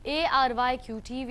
ARYQTV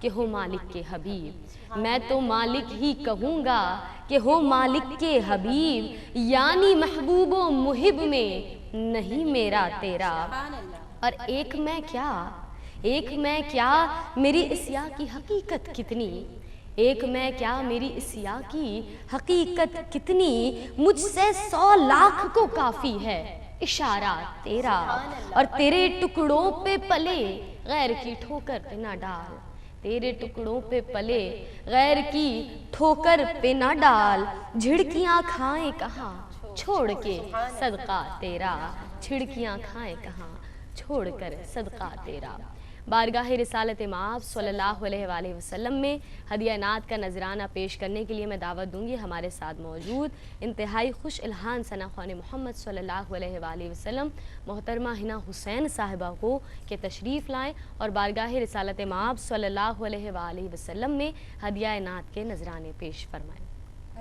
کہ ہو مالک کے حبیب، میں تو مالک ہی کہوں گا کہ ہو مالک کے حبیب، یعنی محبوب و محب میں نہیں میرا تیرا۔ اور ایک میں کیا میری اسیا کی حقیقت کتنی، ایک میں کیا میری اسیا کی حقیقت کتنی، مجھ سے 100 لاکھ کو کافی ہے اشارہ تیرا۔ اور تیرے ٹکڑوں پہ پلے غیر کی ٹھوکر پہ نہ ڈال، تیرے ٹکڑوں پہ پلے غیر کی ٹھوکر پہ نہ ڈال، جھڑکیاں کھائیں کہاں چھوڑ کے صدقہ تیرا، جھڑکیاں کھائیں کہاں چھوڑ کر صدقہ تیرا۔ بارگاہ رسالت مآب صلی اللہ علیہ وآلہ وسلم میں ہدیہ نعت کا نذرانہ پیش کرنے کے لیے میں دعوت دوں گی ہمارے ساتھ موجود انتہائی خوش الحان ثنا خوان محمد صلی اللہ علیہ وآلہ وسلم محترمہ حنا حسین صاحبہ کو کہ تشریف لائیں اور بارگاہ رسالت مآب صلی اللہ علیہ وآلہ وسلم میں ہدیہ نعت کے نذرانے پیش فرمائیں۔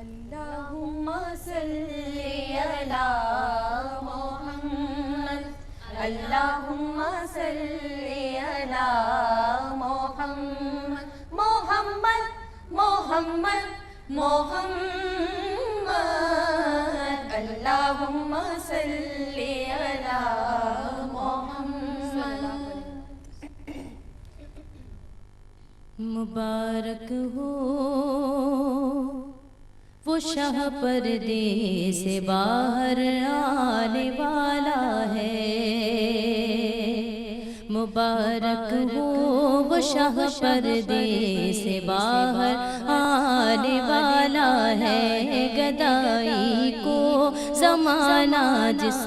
اللہم صلی علی محمد، اللہم صلی علی محمد، محمد محمد محمد، اللہم صلی علی محمد۔ مبارک ہو وہ شاہ پردے سے باہر آنے والا ہے، مبارک ہو وہ شاہ پردے سے باہر آنے والا ہے، گدائی کو زمانہ جس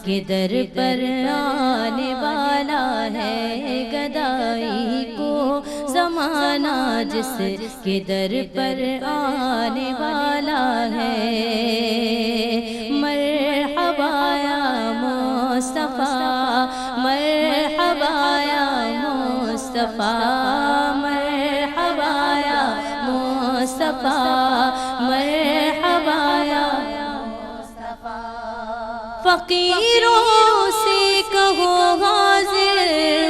کے در پر آنے والا ہے، گدائی کو زمانہ جس کے در پر آنے والا ہے، مرحبا یا مصطفیٰ، مرحبا یا مصطفیٰ، مرحبا یا مصطفیٰ، مرحبا یا مصطفیٰ۔ فقیروں سے کہو حاضر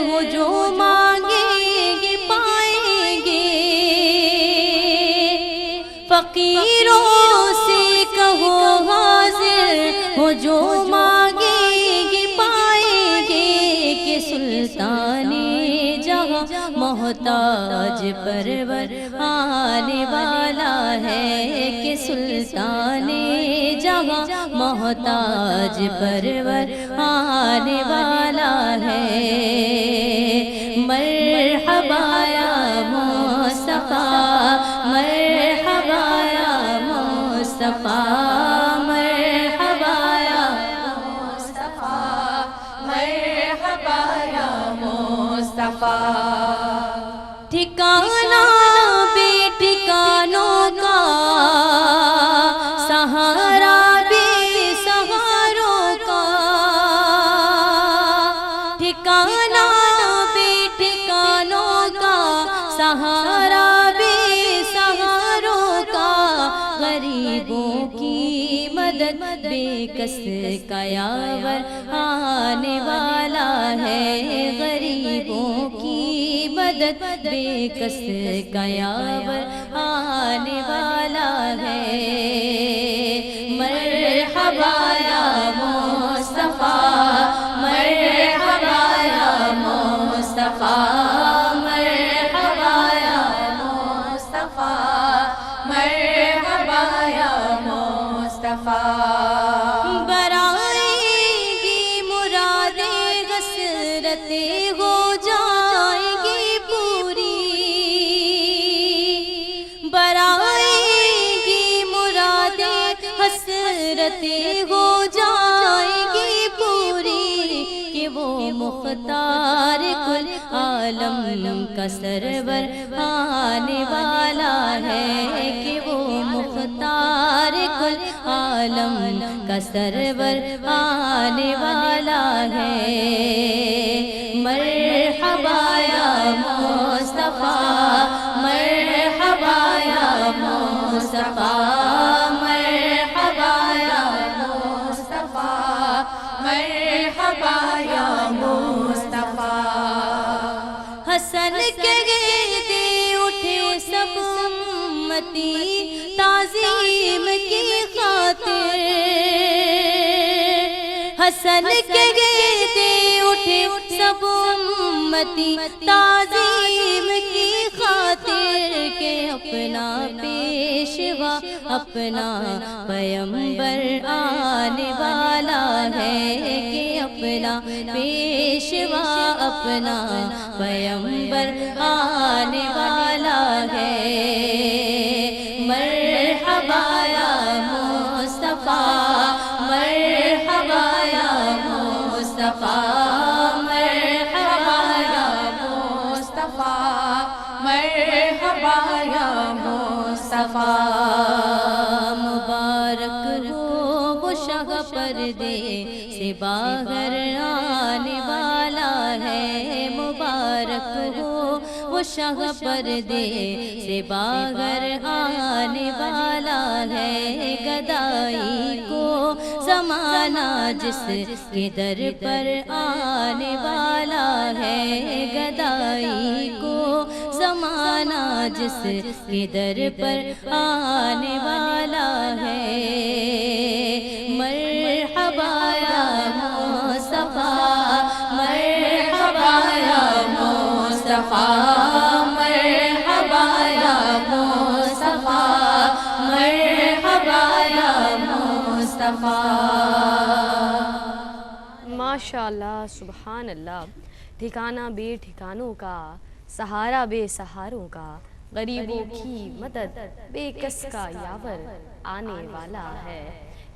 ہو، جو مانگیں گے پائیں گے، فقیروں سے کہو حاضر ہو، جو مانگیں گے پائیں گے، کہ سلطان جہاں محتاج پرور آنے والا ہے، کہ سلطان جہاں محتاج پرور آنے والا ہے، مرحبا یا مصطفیٰ، مرحبا یا مصطفیٰ، مرحبا یا مصطفیٰ، مرحبا یا مصطفیٰ۔ ٹھکانہ بے ٹھکانوں کا، سہارا بے سہاروں کا، ٹھکانہ بے ٹھکانوں کا، سہارا بے سہاروں کا، غریبوں کی مدد بے کس کا یاور آنے والا ہے، غریبوں کی مدد بے کس کا یاور آنے والا ہے، مرحبا یا مصطفیٰ، مرحبا یا مصطفیٰ، مرحبا یا مصطفیٰ، مرحبا یا مصطفیٰ۔ برائیں گی مرادیں حسرتیں ہو جائیں گی پوری، برائیں گی مرادیں حسرتیں ہو جائیں گی پوری، کہ وہ مختار کل عالم کا سرور آنے والا ہے، کہ وہ مختار کل عالم کا سرور آنے والا ہے، مرحبا یا مصطفیٰ، مرحبا یا مصطفیٰ، مرحبا یا مصطفیٰ، مرحبا یا مصطفیٰ۔ حسن کہتے حسن کے گیتے اٹھے سب امتی تعظیم کی خاطر کہ اپنا پیشوا اپنا پیمبر آنے والا ہے، کہ اپنا پیشوا اپنا پیمبر آنے والا ہے۔ مرحبا یا مصطفیٰ، مرحبا یا مصطفیٰ، مرحبا یا مصطفیٰ، مرحبا یا مصطفیٰ۔ مبارک ہو وہ شاہ پردے سے باہر آنے والا ہے، مبارک ہو وہ شاہ پردے سے باہر آنے والا ہے۔ گدائی کو زمانہ جس کے در پر آنے والا ہے، گدائی کو زمانہ جس کے در پر آنے والا ہے۔ مرحبا یا مصطفیٰ، مرحبا یا مصطفیٰ، مرحبا یا مصطفیٰ، مرحبا یا مصطفیٰ۔ ماشاءاللہ، سبحان اللہ۔ ٹھکانہ بے ٹھکانوں کا، سہارا بے سہاروں کا، غریبوں کی مدد بے کس کا یاور آنے والا ہے۔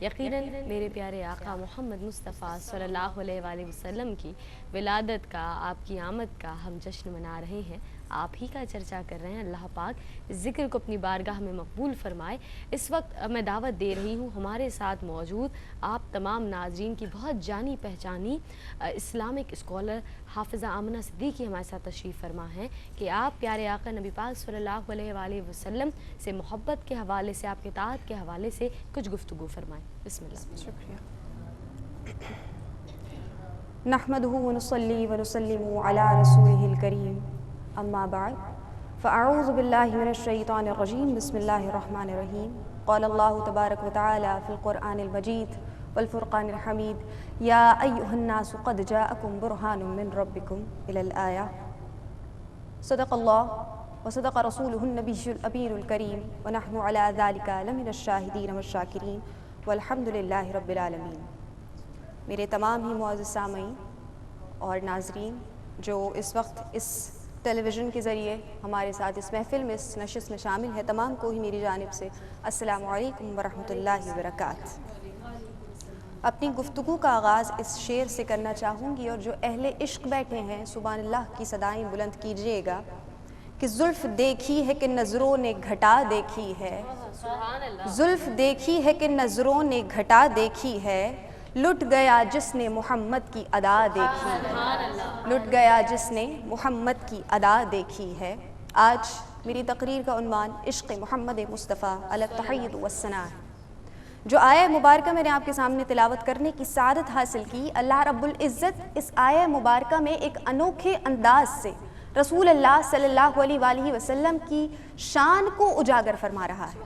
یقیناً میرے پیارے آقا محمد مصطفیٰ صلی اللہ علیہ وآلہ وسلم کی ولادت کا، آپ کی آمد کا ہم جشن منا رہے ہیں، آپ ہی کا چرچا کر رہے ہیں۔ اللہ پاک اس ذکر کو اپنی بارگاہ میں مقبول فرمائے۔ اس وقت میں دعوت دے رہی ہوں ہمارے ساتھ موجود آپ تمام ناظرین کی بہت جانی پہچانی اسلامک اسکالر حافظہ آمنہ صدیقی ہمارے ساتھ تشریف فرما ہیں کہ آپ پیارے آقا نبی پاک صلی اللہ علیہ وآلہ وسلم سے محبت کے حوالے سے، آپ کے اطاعت کے حوالے سے کچھ گفتگو فرمائیں۔ بسم اللہ۔ شکریہ۔ نحمده ونصلي ونسلم على رسوله الكريم اما بعد فاعوذ بالله من الشيطان الرجيم بسم الله الرحمن الرحيم قال الله تبارك وتعالى في القرآن المجيد والفرقان الحميد يا أيها الناس قد جاءكم برهان من ربكم إلى الآية صدق الله وصدق رسوله النبي الأمين الكريم ونحن على ذلك لمن الشاهدين والشاكرين والحمد لله رب العالمين۔ میرے تمام ہی معزز سامعین اور ناظرین جو اس وقت اس ٹیلی ویژن کے ذریعے ہمارے ساتھ اس محفل میں، اس نشست میں شامل ہے، تمام کو ہی میری جانب سے السلام علیکم ورحمۃ اللہ وبرکاتہ۔ اپنی گفتگو کا آغاز اس شعر سے کرنا چاہوں گی، اور جو اہل عشق بیٹھے ہیں سبحان اللہ کی صدائیں بلند کیجئے گا کہ زلف دیکھی ہے کہ نظروں نے گھٹا دیکھی ہے، زلف دیکھی ہے کہ نظروں نے گھٹا دیکھی ہے، لٹ گیا جس نے محمد کی ادا دیکھی ہے، لٹ گیا جس نے محمد کی ادا دیکھی ہے۔ آج میری تقریر کا عنوان عشق محمد مصطفیٰ علی التحیۃ والثناء ہے۔ جو آیہ مبارکہ میں نے آپ کے سامنے تلاوت کرنے کی سعادت حاصل کی، اللہ رب العزت اس آیہ مبارکہ میں ایک انوکھے انداز سے رسول اللہ صلی اللہ علیہ وآلہ وسلم کی شان کو اجاگر فرما رہا ہے۔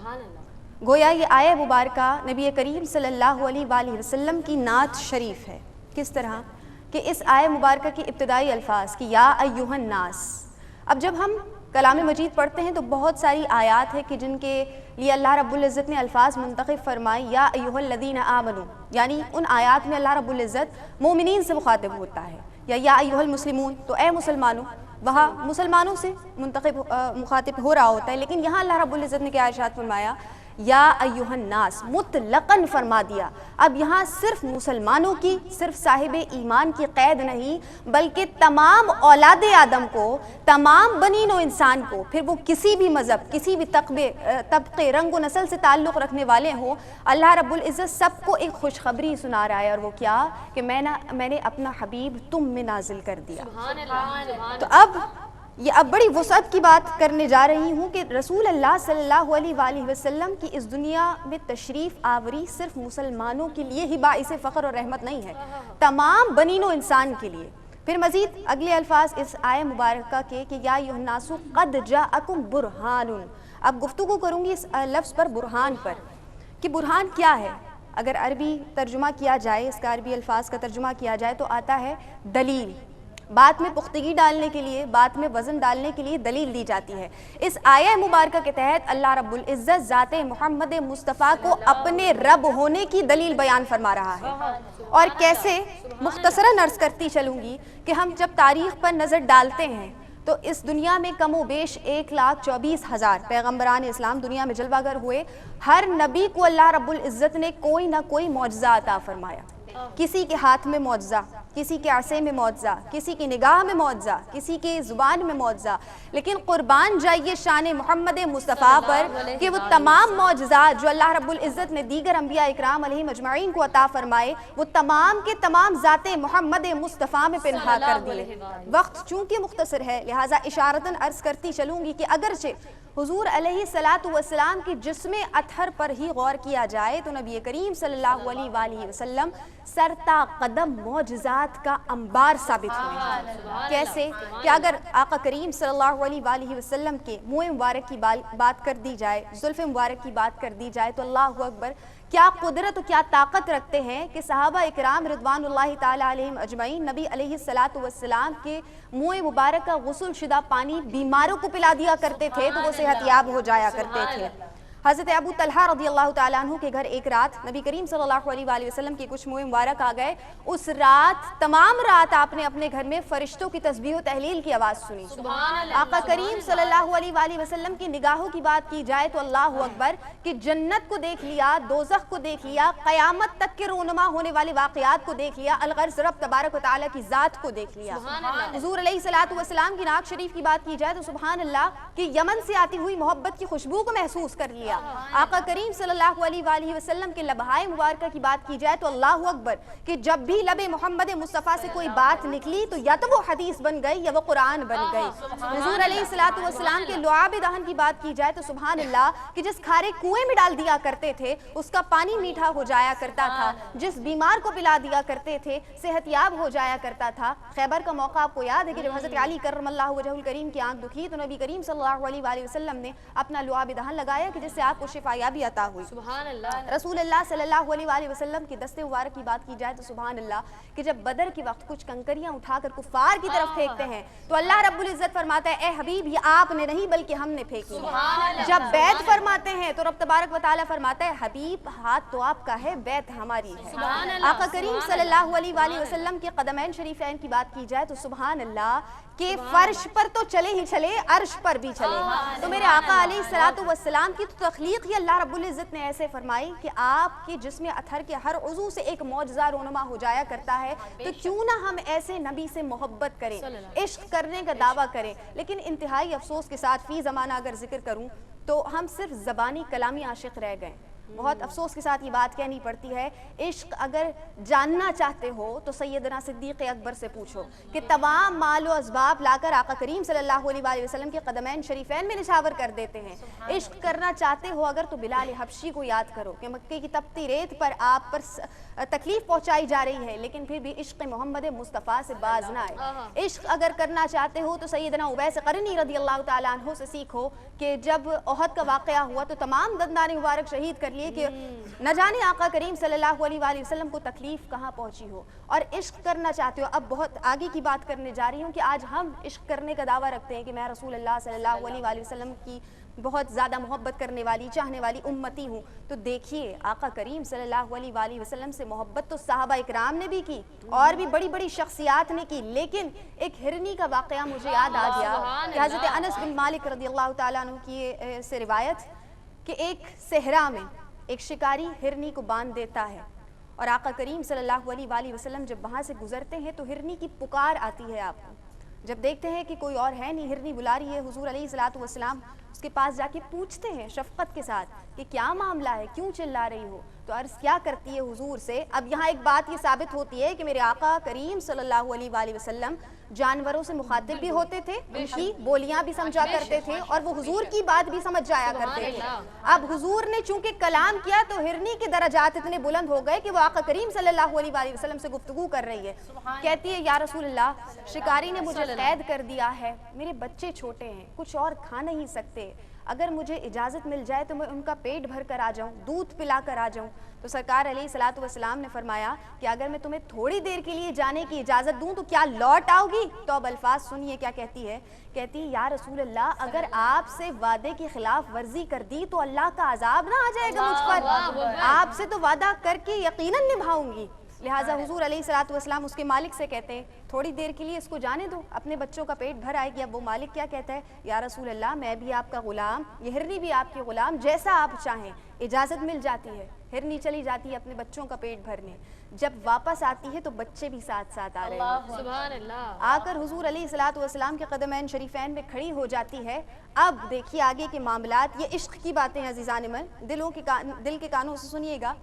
گویا یہ آیہ مبارکہ نبی کریم صلی اللہ علیہ وآلہ وسلم کی نعت شریف ہے۔ کس طرح کہ اس آیہ مبارکہ کی ابتدائی الفاظ کہ یا ایھا الناس، اب جب ہم کلام مجید پڑھتے ہیں تو بہت ساری آیات ہیں کہ جن کے لیے اللہ رب العزت نے الفاظ منتخب فرمائے، یا ایھا الذین آمنوا، یعنی ان آیات میں اللہ رب العزت مومنین سے مخاطب ہوتا ہے، یا ایھا المسلمون، تو اے مسلمانوں، وہاں مسلمانوں سے مخاطب ہو رہا ہوتا ہے، لیکن یہاں اللہ رب العزت نے کیا ارشاد فرمایا، یا ایھا الناس، مطلقاً فرما دیا۔ اب یہاں صرف مسلمانوں کی، صرف صاحب ایمان کی قید نہیں، بلکہ تمام اولاد آدم کو، تمام بنین و انسان کو، پھر وہ کسی بھی مذہب، کسی بھی طبقے، رنگ و نسل سے تعلق رکھنے والے ہوں، اللہ رب العزت سب کو ایک خوشخبری سنا رہا ہے، اور وہ کیا کہ میں نے اپنا حبیب تم میں نازل کر دیا۔ تو اب بڑی وسعت کی بات کرنے جا رہی ہوں کہ رسول اللہ صلی اللہ علیہ وآلہ وسلم کی اس دنیا میں تشریف آوری صرف مسلمانوں کے لیے ہی باعث فخر اور رحمت نہیں ہے، تمام بنین و انسان کے لیے۔ پھر مزید اگلے الفاظ اس آیہ مبارکہ کے کہ یا ایھا الناس قد جاءکم برہان، اب گفتگو کروں گی اس لفظ پر، برہان پر، کہ برہان کیا ہے۔ اگر عربی ترجمہ کیا جائے، اس کا عربی الفاظ کا ترجمہ کیا جائے تو آتا ہے دلیل. بات میں پختگی ڈالنے کے لیے، بات میں وزن ڈالنے کے لیے دلیل دی جاتی ہے. اس آیہ مبارکہ کے تحت اللہ رب العزت ذات محمد مصطفیٰ کو اپنے رب ہونے کی دلیل بیان فرما رہا ہے. اور کیسے؟ مختصراً عرض کرتی چلوں گی کہ ہم جب تاریخ پر نظر ڈالتے ہیں تو اس دنیا میں کم و بیش 1,24,000 پیغمبران اسلام دنیا میں جلوہ گر ہوئے. ہر نبی کو اللہ رب العزت نے کوئی نہ کوئی معجزہ عطا فرمایا. کسی کے ہاتھ میں معجزہ، کسی کے عصے میں معجزہ، کسی کی نگاہ میں معجزہ، کسی کے زبان میں معجزہ. لیکن قربان جائیے شان محمد مصطفیٰ پر کہ وہ تمام معجزات جو اللہ رب العزت نے دیگر انبیاء اکرام علیہم اجمعین کو عطا فرمائے، وہ تمام کے تمام ذات محمد مصطفیٰ میں پنہا کر دیے. وقت چونکہ مختصر ہے لہٰذا اشارتاً عرض کرتی چلوں گی کہ اگرچہ حضور علیہ السلام کی جسم اطہر پر ہی غور کیا جائے تو نبی کریم صلی اللہ علیہ وآلہ وسلم سرتا قدم معجزات کا انبار ثابت ہوئے ہیں. کیسے؟ کہ اگر آقا کریم صلی اللہ علیہ وآلہ وسلم کے منہ مبارک کی بات کر دی جائے، زلف مبارک کی بات کر دی جائے تو اللہ اکبر کیا قدرت و کیا طاقت رکھتے ہیں کہ صحابہ اکرام رضوان اللہ تعالی علیہم اجمعین نبی علیہ السلام کے منہ مبارک کا غسل شدہ پانی بیماروں کو پلا دیا کرتے تھے تو وہ صحت یاب ہو جایا کرتے تھے. حضرت ابو طلحہ رضی اللہ تعالیٰ عنہ کے گھر ایک رات نبی کریم صلی اللہ علیہ وآلہ وسلم کی کچھ منہ مبارک آ گئے. اس رات تمام رات آپ نے اپنے گھر میں فرشتوں کی تسبیح و تحلیل کی آواز سنی. آقا کریم صلی اللہ علیہ وآلہ وسلم کی نگاہوں کی بات کی جائے تو اللہ اکبر کہ جنت کو دیکھ لیا، دوزخ کو دیکھ لیا، قیامت تک کے رونما ہونے والے واقعات کو دیکھ لیا، الغرض رب تبارک و تعالیٰ کی ذات کو دیکھ لیا. حضور علیہ السلام کی ناک شریف کی بات کی جائے تو سبحان اللہ کہ یمن سے آتی ہوئی محبت کی خوشبو کو محسوس کر لیا. آقا کریم صلی اللہ علیہ وآلہ وسلم کے لبہائے مبارکہ کی بات کی جائے تو اللہ اکبر کہ جب بھی لب محمد مصطفیٰ سے کوئی بات نکلی تو یا تو وہ حدیث بن گئی یا وہ قرآن بن گئی. حضور علیہ السلام کے لعاب دہن کی بات کی جائے تو سبحان اللہ کہ جس کھارے کنویں میں ڈال دیا کرتے تھے اس کا پانی میٹھا ہو جایا کرتا تھا، جس بیمار کو پلا دیا کرتے تھے صحت یاب ہو جایا کرتا تھا. خیبر کا موقع آپ کو یاد ہے کہ جب حضرت علی کرم اللہ وجہہ الکریم کی آنکھ دکھی تو نبی کریم صلی اللہ علیہ وآلہ وسلم نے اپنا لعاب دہن لگایا کہ جس سے آپ کو شفا یابی عطا ہوئی. سبحان اللہ. رسول اللہ صلی اللہ علیہ وآلہ وسلم کی دست مبارک کی بات کی جائے تو سبحان اللہ کہ جب بدر کے وقت کچھ کنکریاں اٹھا کر کفار کی طرف پھینکتے ہیں تو اللہ رب العزت فرماتا ہے اے حبیب یہ آپ نے نہیں بلکہ ہم نے پھینکی. جب بیعت فرماتے ہیں تو رب تبارک و تعالیٰ فرماتا ہے حبیب ہاتھ تو آپ کا ہے، بیعت ہماری ہے. آقا کریم صلی اللہ علیہ وآلہ وسلم کے قدمین شریفین کی بات کی جائے تو سبحان اللہ کہ فرش پر تو چلے ہی چلے، عرش پر بھی چلے. تو میرے آقا علیہ السلام کی تو تخلیق ہی اللہ رب العزت نے ایسے فرمائی کہ آپ کے جسم اطہر کے ہر عضو سے ایک معجزہ رونما ہو جایا کرتا ہے. تو کیوں نہ ہم ایسے نبی سے محبت کریں، عشق کرنے کا دعویٰ کریں. لیکن انتہائی افسوس کے ساتھ فی زمانہ اگر ذکر کروں تو ہم صرف زبانی کلامی عاشق رہ گئے. بہت افسوس کے ساتھ یہ بات کہنی پڑتی ہے. عشق اگر جاننا چاہتے ہو تو سیدنا صدیق اکبر سے پوچھو کہ تمام مال و اسباب لا کر آقا کریم صلی اللہ علیہ وآلہ وسلم کے قدمین شریفین میں نشاور کر دیتے ہیں. عشق کرنا چاہتے ہو اگر تو بلال حبشی کو یاد کرو کہ مکے کی تپتی ریت پر آپ پر تکلیف پہنچائی جا رہی ہے لیکن پھر بھی عشق محمد مصطفیٰ سے باز نہ آئے. عشق اگر کرنا چاہتے ہو تو سیدنا اویس قرنی رضی اللہ تعالیٰ عنہ سے سیکھو کہ جب احد کا واقعہ ہوا تو تمام دندان مبارک شہید کر لیے کہ نہ جانے آقا کریم صلی اللہ علیہ وآلہ وسلم کو تکلیف کہاں پہنچی ہو. اور عشق کرنا چاہتے ہو، اب بہت آگے کی بات کرنے جا رہی ہوں کہ آج ہم عشق کرنے کا دعویٰ رکھتے ہیں کہ میں رسول اللہ صلی اللہ علیہ وآلہ وسلم کی بہت زیادہ محبت کرنے والی چاہنے والی امتی ہوں. تو دیکھیے آقا کریم صلی اللہ علیہ وآلہ وسلم سے محبت تو صحابہ اکرام نے بھی کی اور بھی بڑی بڑی شخصیات نے کی. لیکن ایک ہرنی کا واقعہ مجھے یاد آ گیا کہ حضرت انس بن مالک رضی اللہ تعالیٰ عنہ کی سے روایت کہ ایک صحرا میں ایک شکاری ہرنی کو باندھ دیتا ہے اور آقا کریم صلی اللہ علیہ وآلہ وسلم جب وہاں سے گزرتے ہیں تو ہرنی کی پکار آتی ہے. آپ کو جب دیکھتے ہیں کہ کوئی اور ہے نہیں، ہرنی بلا رہی ہے، حضور علیہ السلام اس کے پاس جا کے پوچھتے ہیں شفقت کے ساتھ کہ کیا معاملہ ہے، کیوں چلا رہی ہو؟ تو عرض کیا کرتی ہے حضور سے. اب یہاں ایک بات یہ ثابت ہوتی ہے کہ میرے آقا کریم صلی اللہ علیہ وآلہ وسلم جانوروں سے مخاطب بھی ہوتے تھے، ان کی بولیاں بھی سمجھا کرتے تھے اور وہ حضور کی بات بھی سمجھ جایا کرتے تھے. اب حضور نے چونکہ کلام کیا تو ہرنی کے درجات اتنے بلند ہو گئے کہ وہ آقا کریم صلی اللہ علیہ وآلہ وسلم سے گفتگو کر رہی ہے. کہتی ہے یا رسول اللہ شکاری نے مجھے قید کر دیا ہے، میرے بچے چھوٹے ہیں، کچھ اور کھا نہیں سکتے، اگر مجھے اجازت مل جائے تو میں ان کا پیٹ بھر کر آ جاؤں، دودھ پلا کر آ جاؤں۔ تو سرکار علیہ الصلوۃ والسلام نے فرمایا کہ اگر میں تمہیں تھوڑی دیر کے لیے جانے کی اجازت دوں تو کیا لوٹ آؤ گی؟ تو اب الفاظ سنیے کیا کہتی ہے، کہتی یا رسول اللہ اگر آپ سے وعدے کی خلاف ورزی کر دی تو اللہ کا عذاب نہ آ جائے گا مجھ پر؟ آپ سے تو وعدہ کر کے یقیناً نبھاؤں گی۔ لہٰذا حضور علیہ الصلوۃ والسلام اس کے مالک سے کہتے ہیں تھوڑی دیر کے لیے اس کو جانے دو، اپنے بچوں کا پیٹ بھر آئے گی۔ اب وہ مالک کیا کہتا ہے، یا رسول اللہ میں بھی آپ کا غلام، یہ ہرنی بھی آپ کے غلام، جیسا آپ چاہیں۔ اجازت مل جاتی ہے، ہرنی چلی جاتی ہے اپنے بچوں کا پیٹ بھرنے۔ جب واپس آتی ہے تو بچے بھی ساتھ ساتھ آ رہے ہیں۔ سبحان اللہ۔ آ کر حضور علیہ الصلوۃ والسلام کے قدمین شریفین میں کھڑی ہو جاتی ہے۔ اب دیکھیے آگے کے معاملات، یہ عشق کی باتیں عزیزان من، دل کے کانوں سے سنیے گا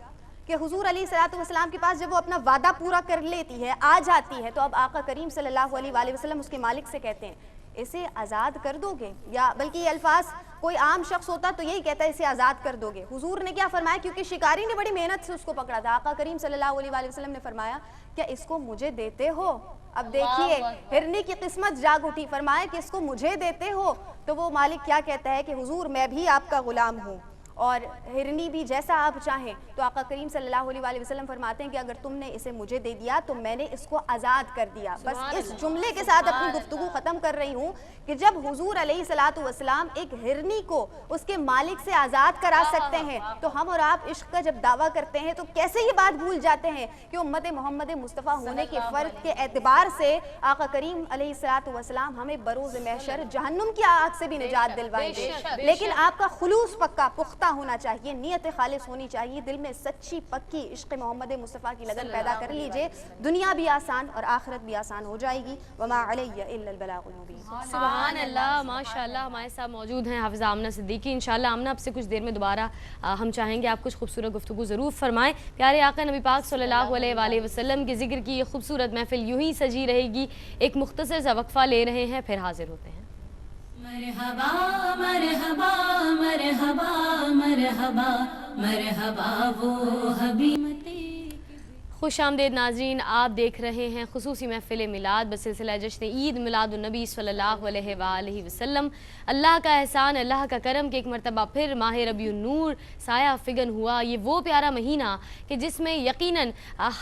کہ حضور علیہ الصلوۃ والسلام کے پاس جب وہ اپنا وعدہ پورا کر لیتی ہے، آ جاتی ہے، تو اب آقا کریم صلی اللہ علیہ وآلہ وسلم اس کے مالک سے کہتے ہیں اسے آزاد کر دو گے؟ یا بلکہ یہ الفاظ کوئی عام شخص ہوتا تو یہی کہتا ہے اسے آزاد کر دو گے۔ حضور نے کیا فرمایا، کیونکہ شکاری نے بڑی محنت سے اس کو پکڑا تھا، آقا کریم صلی اللہ علیہ وآلہ وسلم نے فرمایا کیا اس کو مجھے دیتے ہو؟ اب دیکھیے ہرنی کی قسمت جاگ اٹھی، فرمایا کہ اس کو مجھے دیتے ہو؟ تو وہ مالک کیا کہتا ہے کہ حضور میں بھی آپ کا غلام ہوں اور ہرنی بھی جیسا آپ چاہیں۔ تو آقا کریم صلی اللہ علیہ وآلہ وسلم فرماتے ہیں کہ اگر تم نے اسے مجھے دے دیا تو میں نے اس کو آزاد کر دیا۔ بس اس جملے کے ساتھ اپنی گفتگو ختم کر رہی ہوں کہ جب حضور علیہ الصلوۃ والسلام ایک ہرنی کو اس کے مالک سے آزاد کرا سکتے ہیں تو ہم اور آپ عشق کا جب دعویٰ کرتے ہیں تو کیسے یہ بات بھول جاتے ہیں کہ امت محمد مصطفیٰ ہونے کے فرق کے اعتبار سے آقا کریم علیہ الصلوۃ والسلام ہمیں بروز محشر جہنم کی آگ سے بھی نجات دلوائیں گے، لیکن آپ کا خلوص پکا پختہ ہونا چاہیے، نیت خالص ہونی چاہیے، دل میں سچی پکی عشق محمد مصطفیٰ کی لگن پیدا کر لیجئے، دنیا بھی آسان اور آخرت بھی آسان ہو جائے گی۔ وما علیہ الا البلاغ المبین۔ سبحان اللہ، ماشاءاللہ۔ ہمارے ساتھ موجود ہیں حافظہ آمنہ صدیقی۔ انشاءاللہ آمنہ آپ سے کچھ دیر میں دوبارہ ہم چاہیں گے آپ کچھ خوبصورت گفتگو ضرور فرمائیں۔ پیارے آقا نبی پاک صلی اللہ علیہ وآلہ وسلم کے ذکر کی یہ خوبصورت محفل یوں ہی سجی رہے گی۔ ایک مختصر سا وقفہ لے رہے ہیں، پھر حاضر ہوتے ہیں۔ مرحبا مرحبا مرحبا مرحبا مرحبا وہ حبیب۔ خوش آمدید ناظرین، آپ دیکھ رہے ہیں خصوصی محفل میلاد بسلسلہ جشن عید میلاد النبی صلی اللہ علیہ وآلہ وسلم۔ اللہ کا احسان، اللہ کا کرم کہ ایک مرتبہ پھر ماہ ربیع النور سایہ فگن ہوا۔ یہ وہ پیارا مہینہ کہ جس میں یقیناً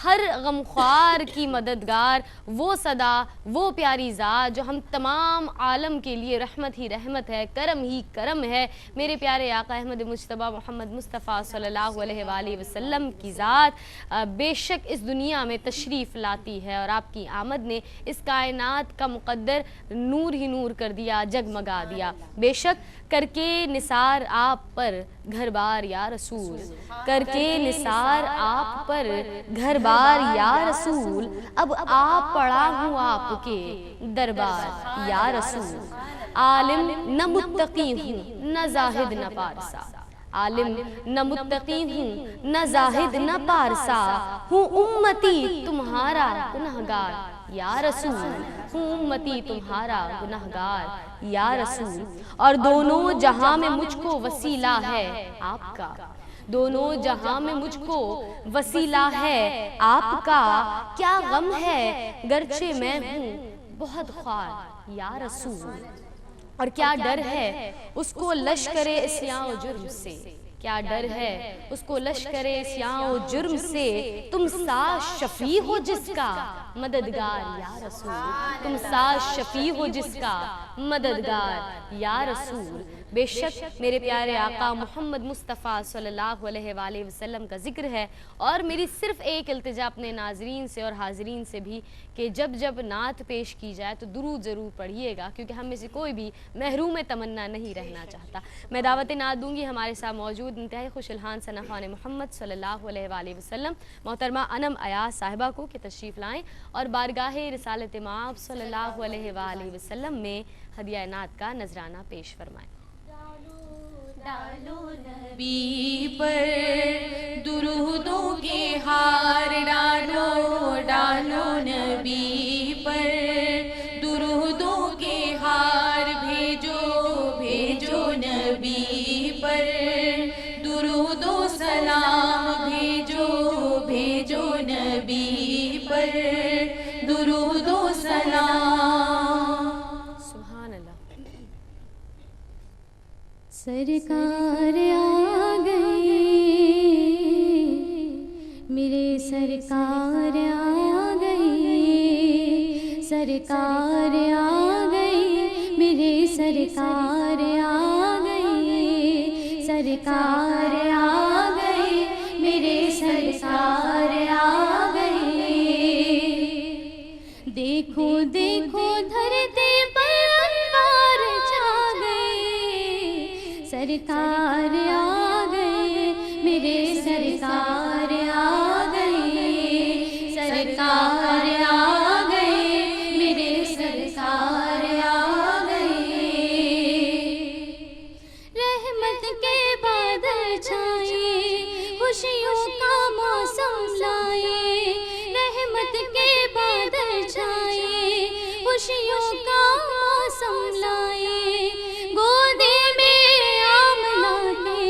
ہر غمخوار کی مددگار وہ صدا، وہ پیاری ذات جو ہم تمام عالم کے لیے رحمت ہی رحمت ہے، کرم ہی کرم ہے، میرے پیارے آقا احمد مجتبیٰ محمد مصطفیٰ صلی اللہ علیہ وآلہ وسلم کی ذات بے شک اس دنیا میں تشریف لاتی ہے، اور آپ کی آمد نے اس کائنات کا مقدر نور ہی نور کر دیا، جگمگا دیا۔ بے شک کر کے نثار آپ پر گھر بار یا رسول، کر کے نثار آپ پر گھر بار یا رسول، اب آپ پڑا ہوں آپ کے دربار یا رسول۔ عالم نہ متقی ہوں نہ زاہد نہ پارسا، عالم نہ متقی ہوں نہ زاہد نہ پارسا، ہوں امتی تمہارا گنہگار یا رسول، ہوں امتی تمہارا گنہگار یا رسول۔ اور دونوں جہاں میں مجھ کو وسیلہ ہے آپ کا، دونوں جہاں میں مجھ کو وسیلہ ہے آپ کا، کیا غم ہے گرچہ میں ہوں بہت خوار یا رسول۔ اور کیا ڈر ہے اس کو لشکر عصیاں و جرم سے، کیا ڈر ہے اس کو لشکر عصیاں و جرم سے، تم ساز شفیع ہو جس کا مددگار یا رسول، تم ساز شفیع ہو جس کا مددگار یا رسول۔ بے شک میرے پیارے آقا محمد مصطفیٰ صلی اللہ علیہ وآلہ وسلم کا ذکر ہے، اور میری صرف ایک التجا اپنے ناظرین سے اور حاضرین سے بھی کہ جب جب نعت پیش کی جائے تو درود ضرور پڑھیے گا، کیونکہ ہم میں سے کوئی بھی محروم تمنا نہیں رہنا چاہتا۔ میں دعوت نعت دوں گی ہمارے ساتھ موجود انتہائی خوش الحان ثناءخوان محمد صلی اللہ علیہ وآلہ وسلم محترمہ انم ایاز صاحبہ کو کہ تشریف لائیں اور بارگاہ رسالت مآب صلی اللہ علیہ وآلہ وسلم میں ہدیہ نعت کا نذرانہ پیش فرمائیں۔ ڈالو نبی پر درودوں کے ہار، ڈالو ڈالو نبی پر درودوں کے ہار، بھیجو بھیجو نبی پر درود و سلام، بھیجو بھیجو نبی پر درود و سلام۔ سرکار آ گئے میرے سرکار آ گئے، سرکار آ گئے میرے سرکار آ گئے، سرکار آ گئے میرے سرکار آ گئے۔ دیکھو دیکھو دھرتی پر انوار چھا گئے، سرکار آ گئے میرے سرکار آ گئے، سرکار آ گئے میرے سرکار آ گئے۔ رحمت کے بادل چھائے، خوشیوں کا موسم لائے، رحمت کے بادل چھائے، خوشیوں کا موسم لائے، گودے میں آمنہ کے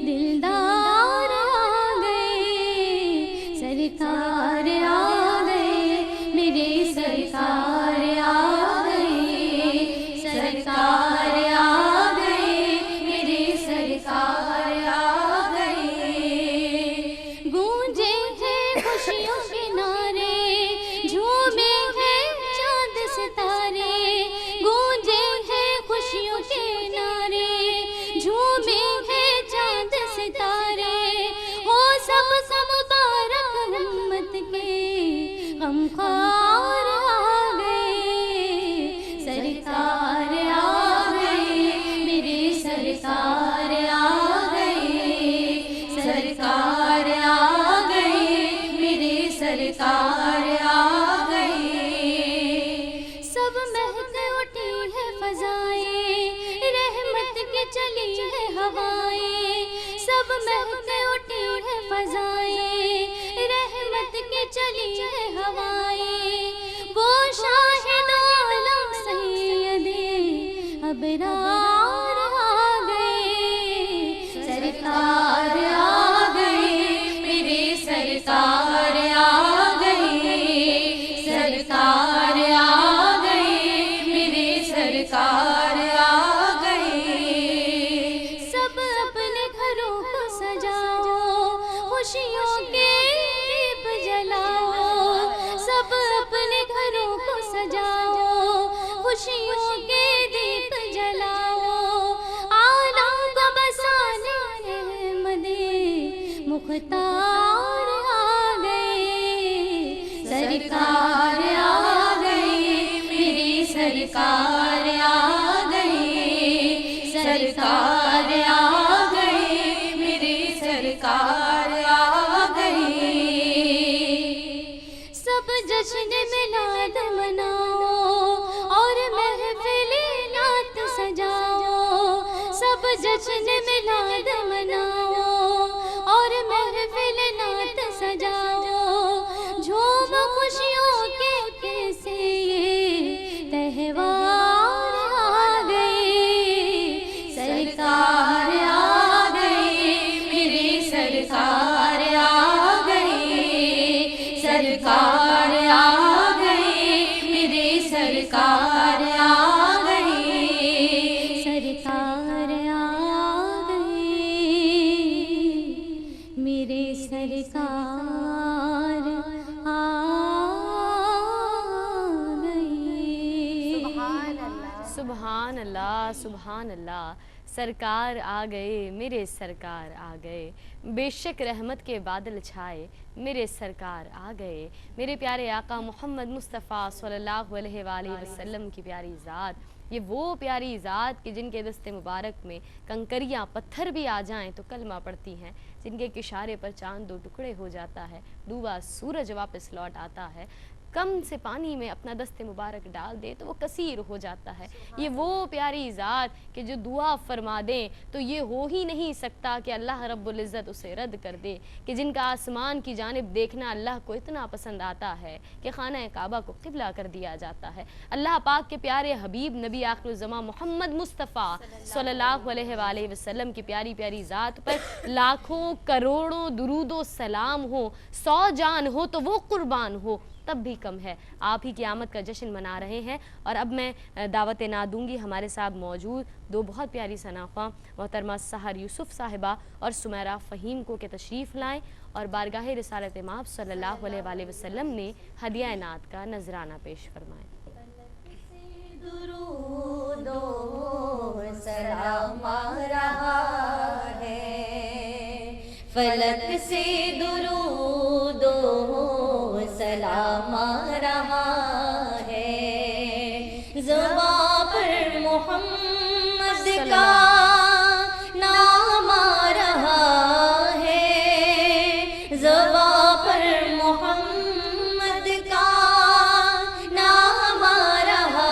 دلدار آ گئے، سرکار آ گئے میرے سرکار آ گئے، سرکار آ گئے میرے سرکار آ گئے۔ گونجے ہیں خوشیوں کے نعرے، جھومے ہیں چاند ستارے، گونجے ہیں خوشیوں کے نعرے، جھومے ہیں چاند ستارے، ہو سب مبارک امت کے غمخوار آ گئے، سرکار آ گئے میرے سرکار آ گئے، سرکار آ گئے میرے سرکار آ گئے۔ سب مہک اٹھی ہے فضائیں، رحمت کی چلی ہے ہوائیں، سب مہک اٹھی ہے فضائیں، رحمت کی چلی ہے ہوائیں، وہ شاہد عالم سید ابرار آ گئے، سرکار آ گئے میرے سرکار آ گئے، سرکار آ گئے میرے سرکار آ گئے۔ سب اپنے گھروں کو سجاؤ، خوشیوں کے دیپ جلاؤ، سب اپنے گھروں کو سجاؤ، خوشیوں کے دیپ جلاؤ، عالم کو بسانے احمد مختار آ گئے، سرکار آ گئے میری سرکار آ گئے، سرکار آ گئے میری سرکار آ گئے۔ سب جشن میلاد مناؤ اور محفل نعت سجاؤ، سب جشن میلاد مناؤ اور محفل نعت سجاؤ، جھوم خوشیوں کے کیسے یہ تہوار آ گئے، سرکار آ گئے میرے سرکار آ گئے، سرکار آ گئے میرے سرکار آ گئے، سرکار آ گئے میرے سرکار آ گئے۔ سبحان اللہ سبحان اللہ، سرکار آ گئے میرے سرکار آ گئے، بے شک رحمت کے بادل چھائے میرے سرکار آ گئے۔ میرے پیارے آقا محمد مصطفیٰ صلی اللہ علیہ وآلہ وسلم کی پیاری ذات، یہ وہ پیاری ذات کہ جن کے دست مبارک میں کنکریاں پتھر بھی آ جائیں تو کلمہ پڑھتی ہیں، جن کے اشارے پر چاند دو ٹکڑے ہو جاتا ہے، ڈوبا سورج واپس لوٹ آتا ہے، کم سے پانی میں اپنا دست مبارک ڈال دے تو وہ کثیر ہو جاتا ہے۔ یہ وہ پیاری ذات کہ جو دعا فرما دیں تو یہ ہو ہی نہیں سکتا کہ اللہ رب العزت اسے رد کر دے، کہ جن کا آسمان کی جانب دیکھنا اللہ کو اتنا پسند آتا ہے کہ خانہ کعبہ کو قبلہ کر دیا جاتا ہے۔ اللہ پاک کے پیارے حبیب نبی آخر الزمان محمد مصطفیٰ صلی اللہ علیہ وآلہ وسلم کی پیاری پیاری ذات پر لاکھوں کروڑوں درود و سلام ہو، 100 جان ہو تو وہ قربان ہو، تب بھی کم ہے. آپ ہی کی آمد کا جشن منا رہے ہیں. اور اب میں دعوت نعت دوں گی. ہمارے ساتھ موجود دو بہت پیاری ثناخواں محترمہ سحر یوسف صاحبہ اور سمیرہ فہیم کو کہ تشریف لائیں اور بارگاہ رسالت مآب صلی اللہ علیہ وآلہ وسلم نے ہدیہ نعت کا نذرانہ پیش فرمائیں. درود و سلام آ رہا ہے، فلک سے درود و سلام آ رہا ہے، زباں پر محمد کا نام آ رہا ہے، زباں پر محمد کا نام آ رہا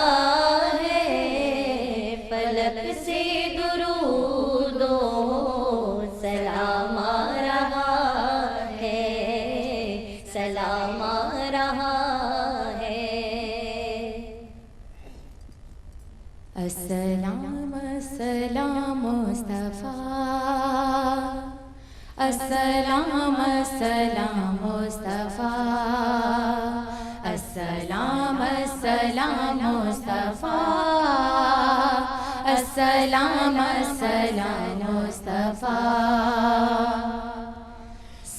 ہے، فلک سے درود و سلام آ رہا ہے، سلام آ رہا ہے. السلام السلام مصطفیٰ، السلام السلام مصطفیٰ، السلام السلام مصطفیٰ، السلام السلام مصطفیٰ.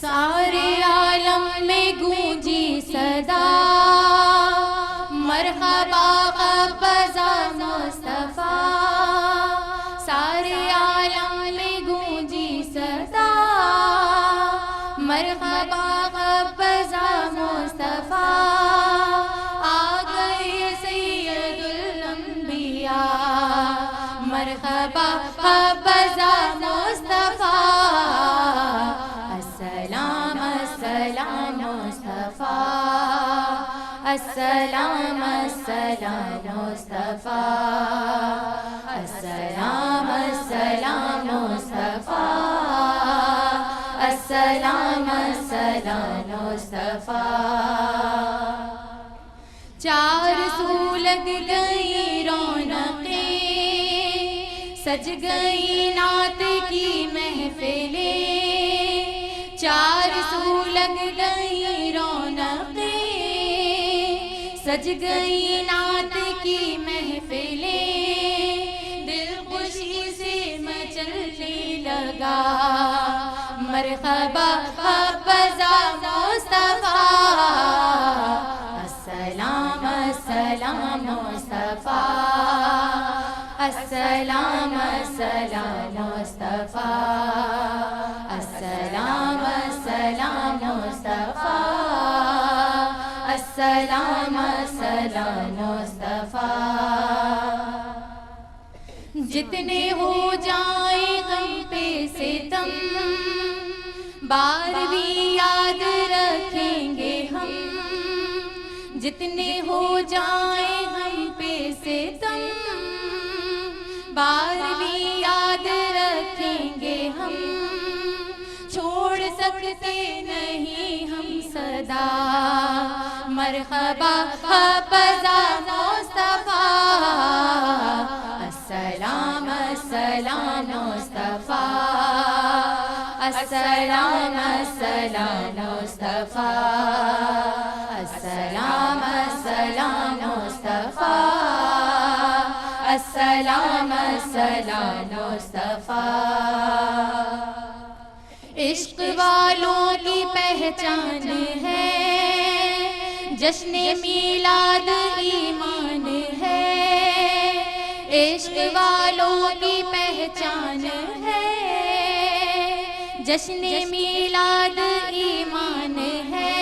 سارے عالم میں گونجی صدا مرحبا قبضہ مصطفیٰ، سارے عالم میں گونجی صدا مرحبا قبضہ مصطفیٰ. آ گئے سید الانبیاء مرحبا قبضہ مصطفیٰ، السلام السلام مصطفیٰ، السلام السلام مصطفیٰ، السلام السلام مصطفیٰ، السلام السلام مصطفیٰ. چار سو لگ گئی رونقیں، سج گئی نعت کی محفلیں، چار سو لگ گئی رونقیں، سج گئی نعت کی محفلیں، دل خوشی سے مچلنے لگا مرحبا قبضہ مصطفیٰ، السلام السلام مصطفیٰ، السلام السلام مصطفیٰ، السلام السلام مصطفیٰ، السلام السلام مصطفیٰ. جتنے ہو جائیں غم پہ ستم، بارہویں یاد رکھیں گے ہم، جتنے ہو جائیں غم پہ ستم، بارہویں یاد رکھیں گے ہم، چھوڑ سکتے نہیں ہم صدا مرحبا قبضہ مصطفیٰ، السلام السلام مصطفیٰ، السلام السلام مصطفیٰ، السلام السلام مصطفیٰ، السلام السلام مصطفیٰ. عشق والوں کی پہچان ہے، جشن میلاد ایمان ہے، عشق والوں کی پہچان ہے، جشن میلاد ایمان ہے،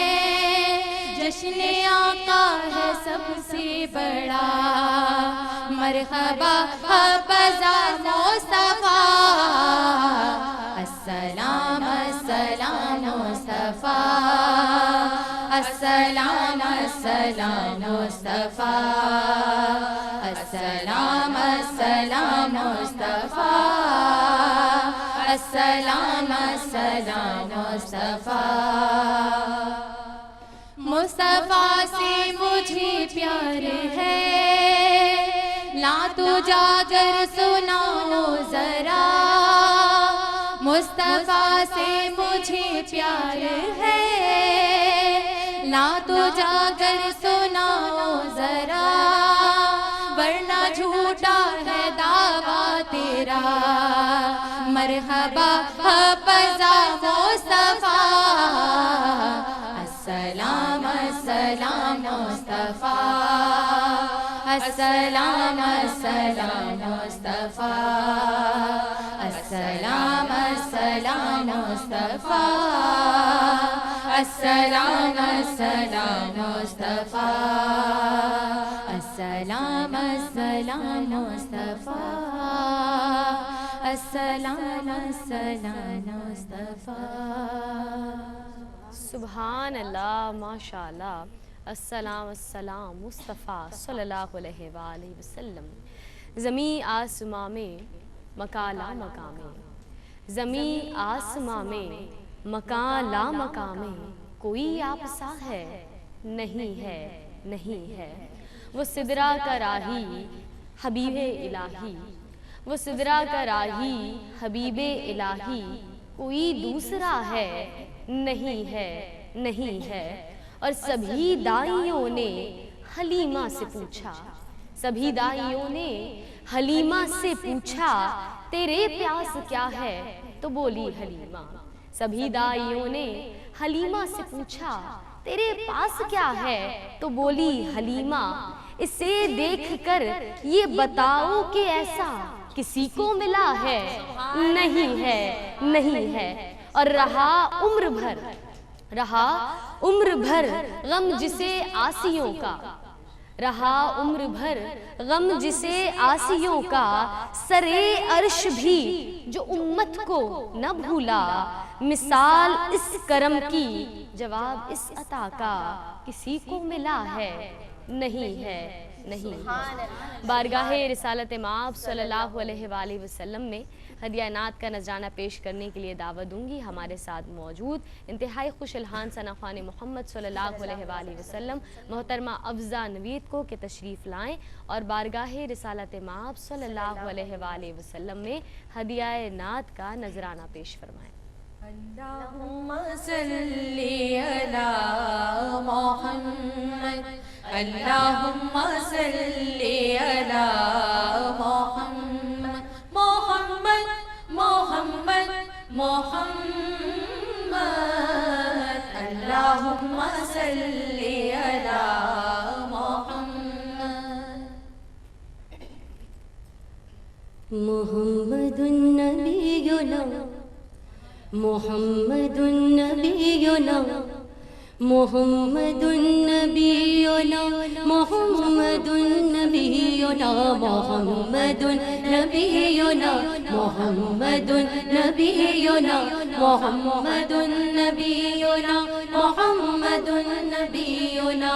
جشن آقا ہے سب سے بڑا مرحبا قبضہ مصطفیٰ، السلام السلام مصطفیٰ، السلام السلام مصطفیٰ، السلام السلام مصطفیٰ، السلام السلام مصطفیٰ. مصطفیٰ سے مجھے پیار ہے، لا تو جا کر سناؤ ذرا، مصطفیٰ سے مجھے پیار ہے، نعت جا کر سناؤ ذرا، ورنہ جھوٹا ہے دعویٰ تیرا. مرحبا حفظہ مصطفیٰ، السلام السلام مصطفیٰ، السلام السلام مصطفیٰ، السلام السلام مصطفیٰ، السلام السلام مصطفیٰ، السلام السلام مصطفیٰ، السلام السلام مصطفیٰ. سبحان اللہ، ماشاء اللہ. السلام السلام مصطفیٰ صلی اللہ علیہ وآلہ وسلم. زمیں آسماں میں مکان لا مکان میں، زمیں آسماں میں مکان لا مکان میں، کوئی آپ سا ہے نہیں ہے نہیں ہے. وہ سدرا کا راہی حبیب الہی، وہ سدرا کا راہی حبیب الہی، کوئی دوسرا ہے نہیں ہے نہیں ہے. اور سبھی دائیوں نے حلیمہ سے پوچھا، سبھی دائیوں نے حلیمہ سے پوچھا تیرے پیاس کیا ہے تو بولی حلیمہ. سبھی دائیوں نے حلیمہ سے پوچھا تیرے پاس کیا ہے تو بولی حلیمہ. اسے دیکھ کر یہ بتاؤ کہ ایسا کسی کو ملا ہے نہیں ہے نہیں ہے. اور رہا عمر بھر، رہا عمر بھر غم جسے آسیوں کا، رہا عمر بھر غم جسے آسیوں کا. سرے عرش بھی جو امت کو نہ بھولا، مثال اس کرم کی جواب اس عطا کا کسی کو ملا ہے نہیں ہے نہیں ہے. بارگاہ رسالت مآب صلی اللہ علیہ وآلہ وسلم میں ہدیہ نعت کا نذرانہ پیش کرنے کے لیے دعوت دوں گی. ہمارے ساتھ موجود انتہائی خوش الحان ثنا خوان محمد صلی اللہ علیہ وآلہ وسلم محترمہ افضہ نوید کو کہ تشریف لائیں اور بارگاہ رسالت مآب صلی اللہ علیہ وآلہ وسلم میں ہدیہ نعت کا نذرانہ پیش فرمائیں. اللہم صلی علی محمد، اللہم صلی علی محمد، محمد محمد محمد، اللہم صلی علی محمد. محمد نبینا، محمد نبینا، محمد نبینا، محمد نبینا، محمد نبینا، محمد نبینا، محمد نبینا، محمد نبینا.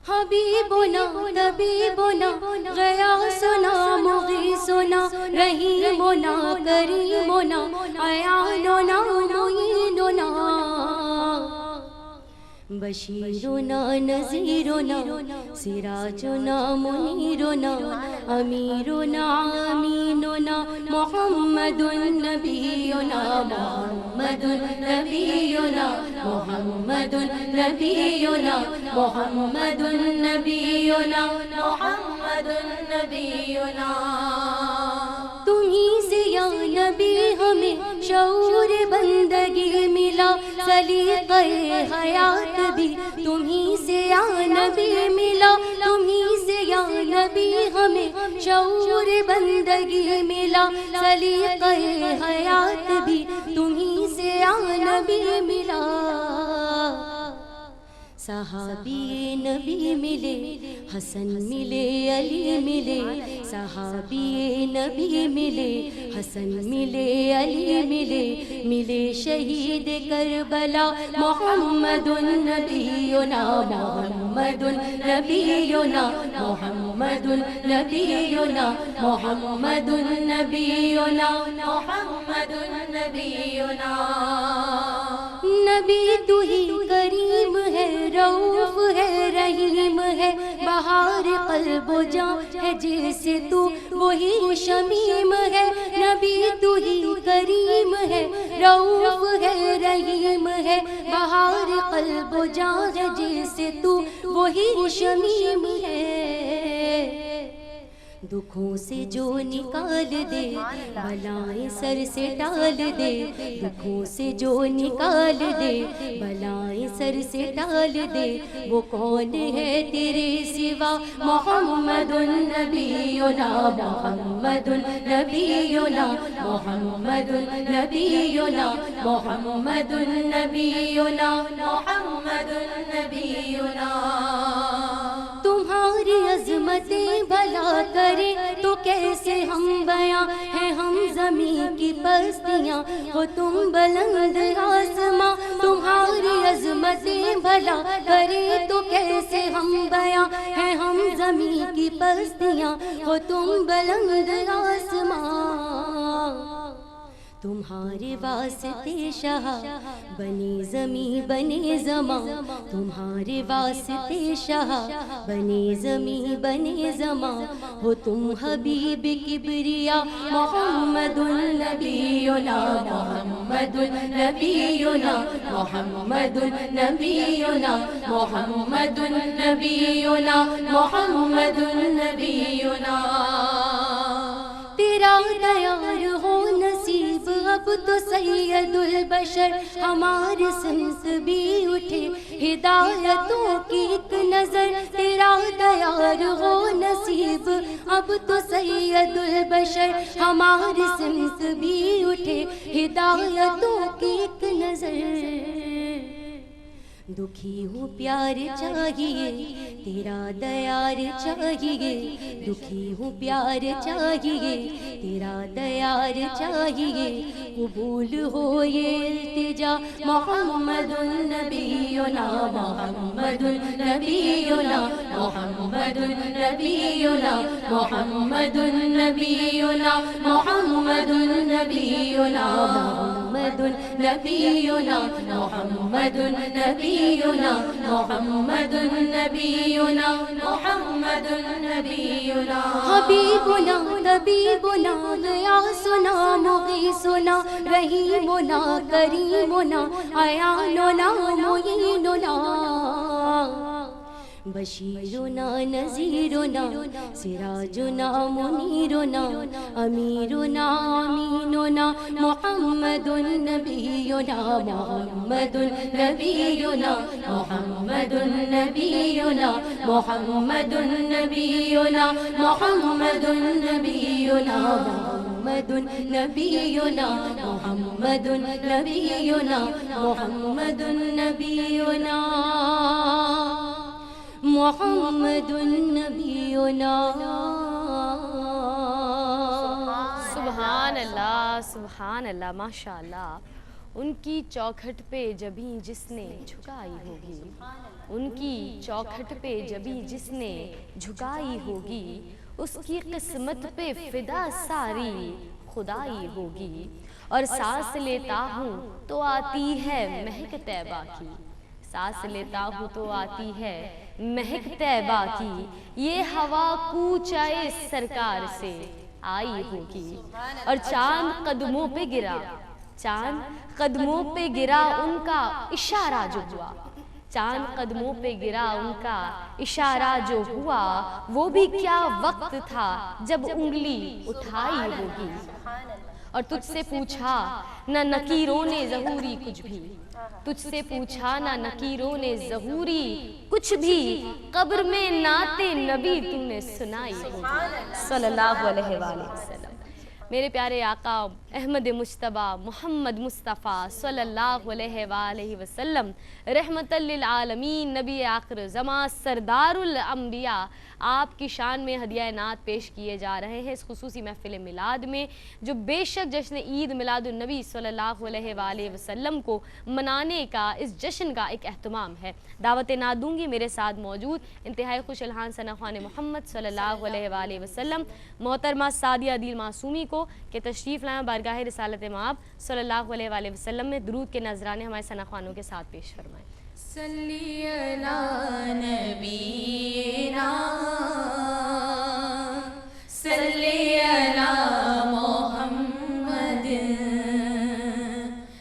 حبیبنا طبیبنا غیاثنا مغیثنا، رحیمنا کریمنا عیاننا معیننا، بشیرنا نذیرنا سراجنا منیرنا، امیرنا امیننا محمد نبینا، محمد نبینا، محمد نبینا، محمد نبینا، محمد نبینا. تمہیں سے یا نبی ہمیں شعور بندگی ملا، سلیقہ حیات بھی تمہیں سے یا نبی ملا، تمہیں سے یا نبی ہمیں شعور بندگی ملا، سلیقہ حیات بھی تمہیں سے یا نبی ملا. صحابی نبی ملے، حسن ملے، علی ملے، صحابی نبی ملے، حسن ملے، علی ملے، ملے شہید کربلا محمد نبینا، محمد نبینا، محمد نبینا، محمد نبینا، محمد نبینا. نبی تو ہی کریم ہے، رؤوف ہے، رحیم ہے، بہار قلب و جاں ہے جیسے تو وہی شمیم ہے. نبی تو ہی کریم ہے، رؤوف ہے، رحیم ہے، بہار قلب و جان ہے جیسے تو وہی شمیم ہے دکھوں سے جو نکال دے بلائیں سر سے ٹال دے دکھوں سے جو نکال دے بلائیں سر سے ٹال دے وہ کون ہے تیرے سوا محمد نبینا محمد نبینا محمد نبینا محمد نبینا محمد نبینا تمہاری عظمتیں بھلا کرے تو کیسے ہم بیاں ہیں ہم زمین کی پستیاں ہو تم بلند آسماں تمہاری عظمتیں بھلا کرے تو کیسے ہم بیاں ہیں ہم زمین کی پستیاں ہو تم بلند آسماں تمہارے واسطے شاہ بنے زمیں بنے زماں تمہارے واسطے شاہ بنے زمیں بنے زماں ہو تم حبیب کبریا محمد نبینا محمد نبینا محمد نبینا محمد نبینا محمد نبینا تیرا دیار ہو نصیب اب تو سید البشر ہماری سمت بھی اٹھے ہدایتوں کی ایک نظر تیرا دیار ہو نصیب اب تو سید البشر ہماری سمت بھی اٹھے ہدایتوں کی ایک نظر دکھی ہوں پیار چاہیے تیرا دیار چاہیے دکھی ہوں پیار چاہیے تیرا دیار چاہیے قبول ہو یہ التجا محمد نبینا محمد نبینا محمد نبینا محمد نبینا محمد نبینا محمد نبینا محمد نبینا محمد نبینا محمد نبینا حبیبنا طبیبنا غیاثنا مغیثنا رحیمنا کریمنا عیاننا معیننا بشیرنا نذیرنا سراجنا منیرنا امیرنا امیننا محمد نبینا محمد نبینا محمد نبینا محمد نبینا محمد نبینا محمد نبینا محمد نبینا محمد نبینا محمد نبینا سبحان اللہ سبحان اللہ ماشاء اللہ ان کی چوکھٹ پہ جبیں جس نے جھکائی ہوگی ان کی چوکھٹ پہ جبیں جس نے جھکائی ہوگی اس کی قسمت پہ فدا ساری خدائی ہوگی اور سانس لیتا ہوں تو آتی ہے مہک طیبہ کی سانس لیتا ہوں تو آتی ہے مہک طیبہ کی یہ ہوا کوچائے سرکار سے آئی ہوگی اور چاند قدموں پہ گرا چاند قدموں پہ گرا ان کا اشارہ جو ہوا چاند قدموں پہ گرا ان کا اشارہ جو ہوا وہ بھی کیا وقت تھا جب انگلی اٹھائی ہوگی اور تجھ سے پوچھا نہ نکیروں نے ظہوری کچھ بھی تجھ سے پوچھا نہ نکیروں نے ظہوری کچھ بھی قبر میں نعت نبی تم نے سنائی ہوگی صلی اللہ علیہ وآلہ وسلم میرے پیارے آقا احمد مجتبیٰ محمد مصطفیٰ صلی اللہ علیہ وآلہ وسلم رحمت للعالمین نبی آخر زمان سردار الانبیاء آپ کی شان میں ہدیہ نعت پیش کیے جا رہے ہیں اس خصوصی محفل میلاد میں جو بے شک جشن عید میلاد النبی صلی اللہ علیہ وآلہ وسلم کو منانے کا اس جشن کا ایک اہتمام ہے دعوت نعت دوں گی میرے ساتھ موجود انتہائی خوش الحان ثنا خوان محمد صلی اللہ علیہ وآلہ وسلم محترمہ سعدیہ عدیل معصومی کو کہ تشریف لائیں بارگاہ رسالت مآب صلی اللہ علیہ وآلہ وسلم میں درود کے نذرانے ہمارے ثنا خوانوں کے ساتھ پیش فرمائیں صلی علی نبینا صلی علی محمد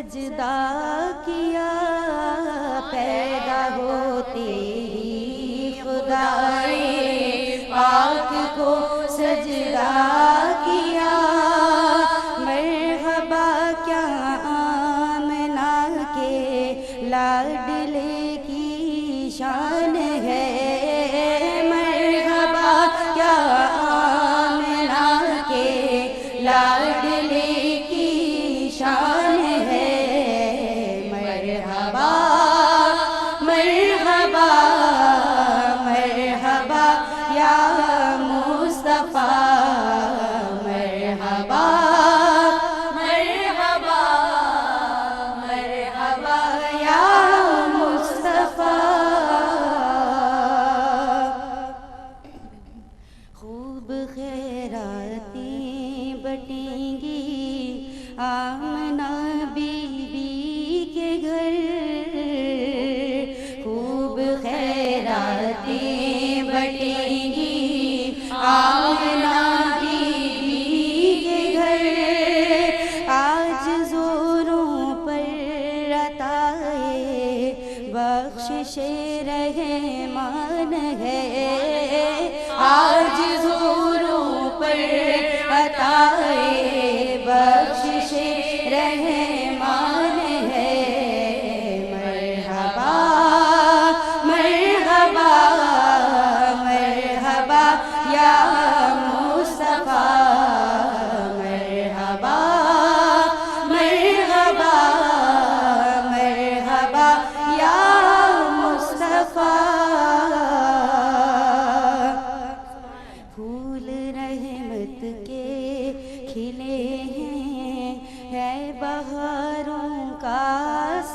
سجدہ کیا پیدا ہوتے ہی خدائے پاک کو سجدہ کیا مرحبا کیا آمنہ کے لاڈلے کی شان ہے مرحبا کیا آمنہ کے لاڈلے کی شان ہے مرحبا مرحبا مرحبا یا مصطفیٰ مرحبا مرحبا مرحبا یا مصطفیٰ خوب خیراتی بٹیں گی آمنہ بی بی کے گھر خوب خیراتی بٹیں گی آمنہ بی بی کے گھر آج زوروں پر عطائے بخشش رحمان ہے آج زوروں پر عطائے بخشش رحمان ہے مرحبا مرحبا مرحبا یا مصطفیٰ مرحبا مرحبا مرحبا یا مصطفیٰ پھول رحمت کے کھلے ہیں ہے بہاروں کا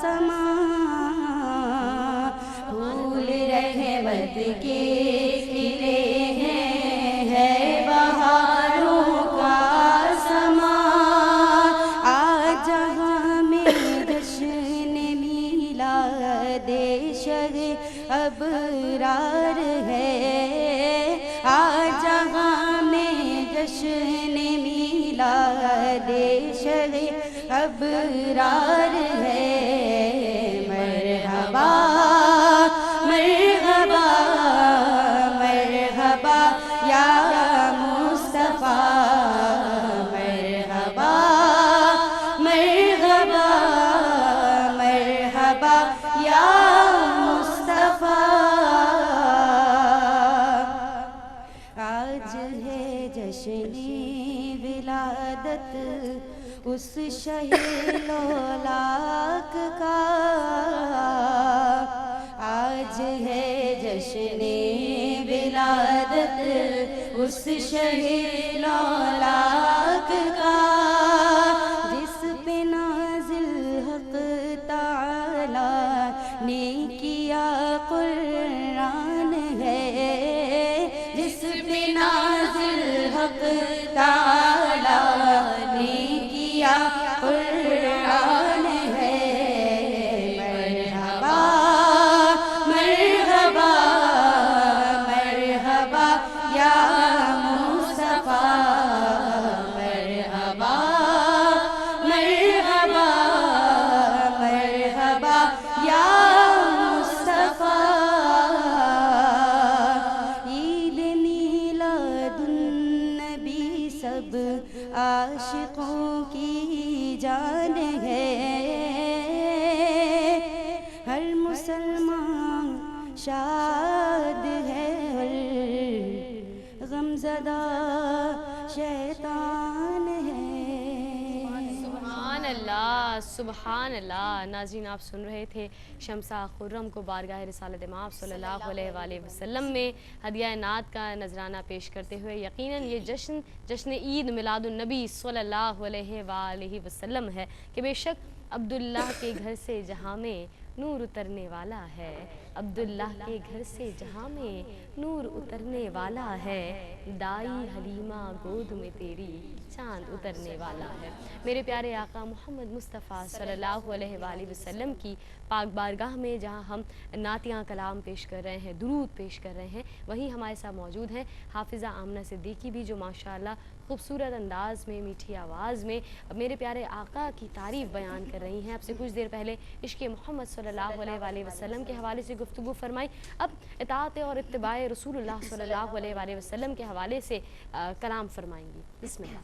سما پھول رحمت کے کھلے ہیں ہے بہاروں کا سما آج جہاں میں جشن میلاد شہ ابرار ہے آج جہاں میں جشن میلاد شہ ابرار ہے مرحبا مرحبا مرحبا یا مصطفیٰ مرحبا مرحبا مرحبا یا مصطفیٰ آج ہے جشن ولادت اس شہ لولاک کا آج ہے جشن ولادت اس شہ لولاک کا جس پہ نازل حق تعالی نے کیا قرآن ہے جس پہ نازل حق تعالی نے کیا قرآن ہے مرحبا مرحبا مرحبا یا مصطفیٰ مرحبا مرحبا مرحبا یا مصطفیٰ عید میلاد النبی سب عاشقوں کی جان ہے ہر مسلمان شاد ہے ہر غمزدہ شیطان ہے سبحان اللہ ناظرین آپ سن رہے تھے شمسہ خرم کو بارگاہ رسالت مآب صلی اللہ علیہ وآلہ وسلم میں ہدیہ نعت کا نذرانہ پیش کرتے ہوئے یقیناً یہ جشن عید میلاد النبی صلی اللہ علیہ وآلہ وسلم ہے کہ بے شک عبداللہ کے گھر سے جہاں میں نور اترنے والا ہے عبداللہ کے گھر سے جہاں میں نور اترنے والا ہے دائی حلیمہ گود میں تیری چاند اترنے والا ہے میرے پیارے آقا محمد مصطفیٰ صلی اللہ علیہ وآلہ وسلم کی پاک بارگاہ میں جہاں ہم نعتیاں کلام پیش کر رہے ہیں درود پیش کر رہے ہیں وہیں ہمارے ساتھ موجود ہیں حافظہ آمنہ صدیقی بھی جو ماشاءاللہ خوبصورت انداز میں، میٹھی آواز میں میرے پیارے آقا کی تعریف بیان کر رہی ہیں. اب سے کچھ دیر پہلے عشق محمد صلی اللہ علیہ وآلہ وسلم کے حوالے سے گفتگو فرمائی. اب اطاعت اور اتباع رسول اللہ صلی اللہ علیہ وآلہ وسلم کے حوالے سے کلام فرمائیں گی. بسم اللہ.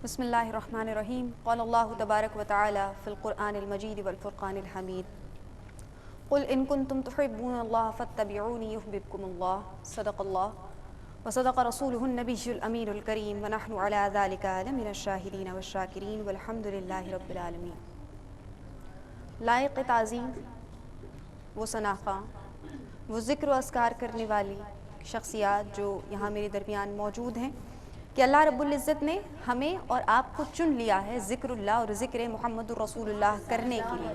بسم اللہ الرحمن الرحیم. قال اللہ تبارک و تعالی فی القرآن المجید والفرقان الحمید. قل ان کنتم تحبون اللہ فاتبعونی یحببکم اللہ. صدق اللہ وصدق رسولہ النبی الامین الکریم ونحن علی ذلک لمن الشاہدین والشاکرین والحمد للہ رب العالمین. لائق تعظیم، وہ ثناخواں، وہ ذکر و اذکار کرنے والی شخصیات جو یہاں میرے درمیان موجود ہیں کہ اللہ رب العزت نے ہمیں اور آپ کو چن لیا ہے ذکر اللہ اور ذکر محمد الرسول اللہ کرنے کے لیے.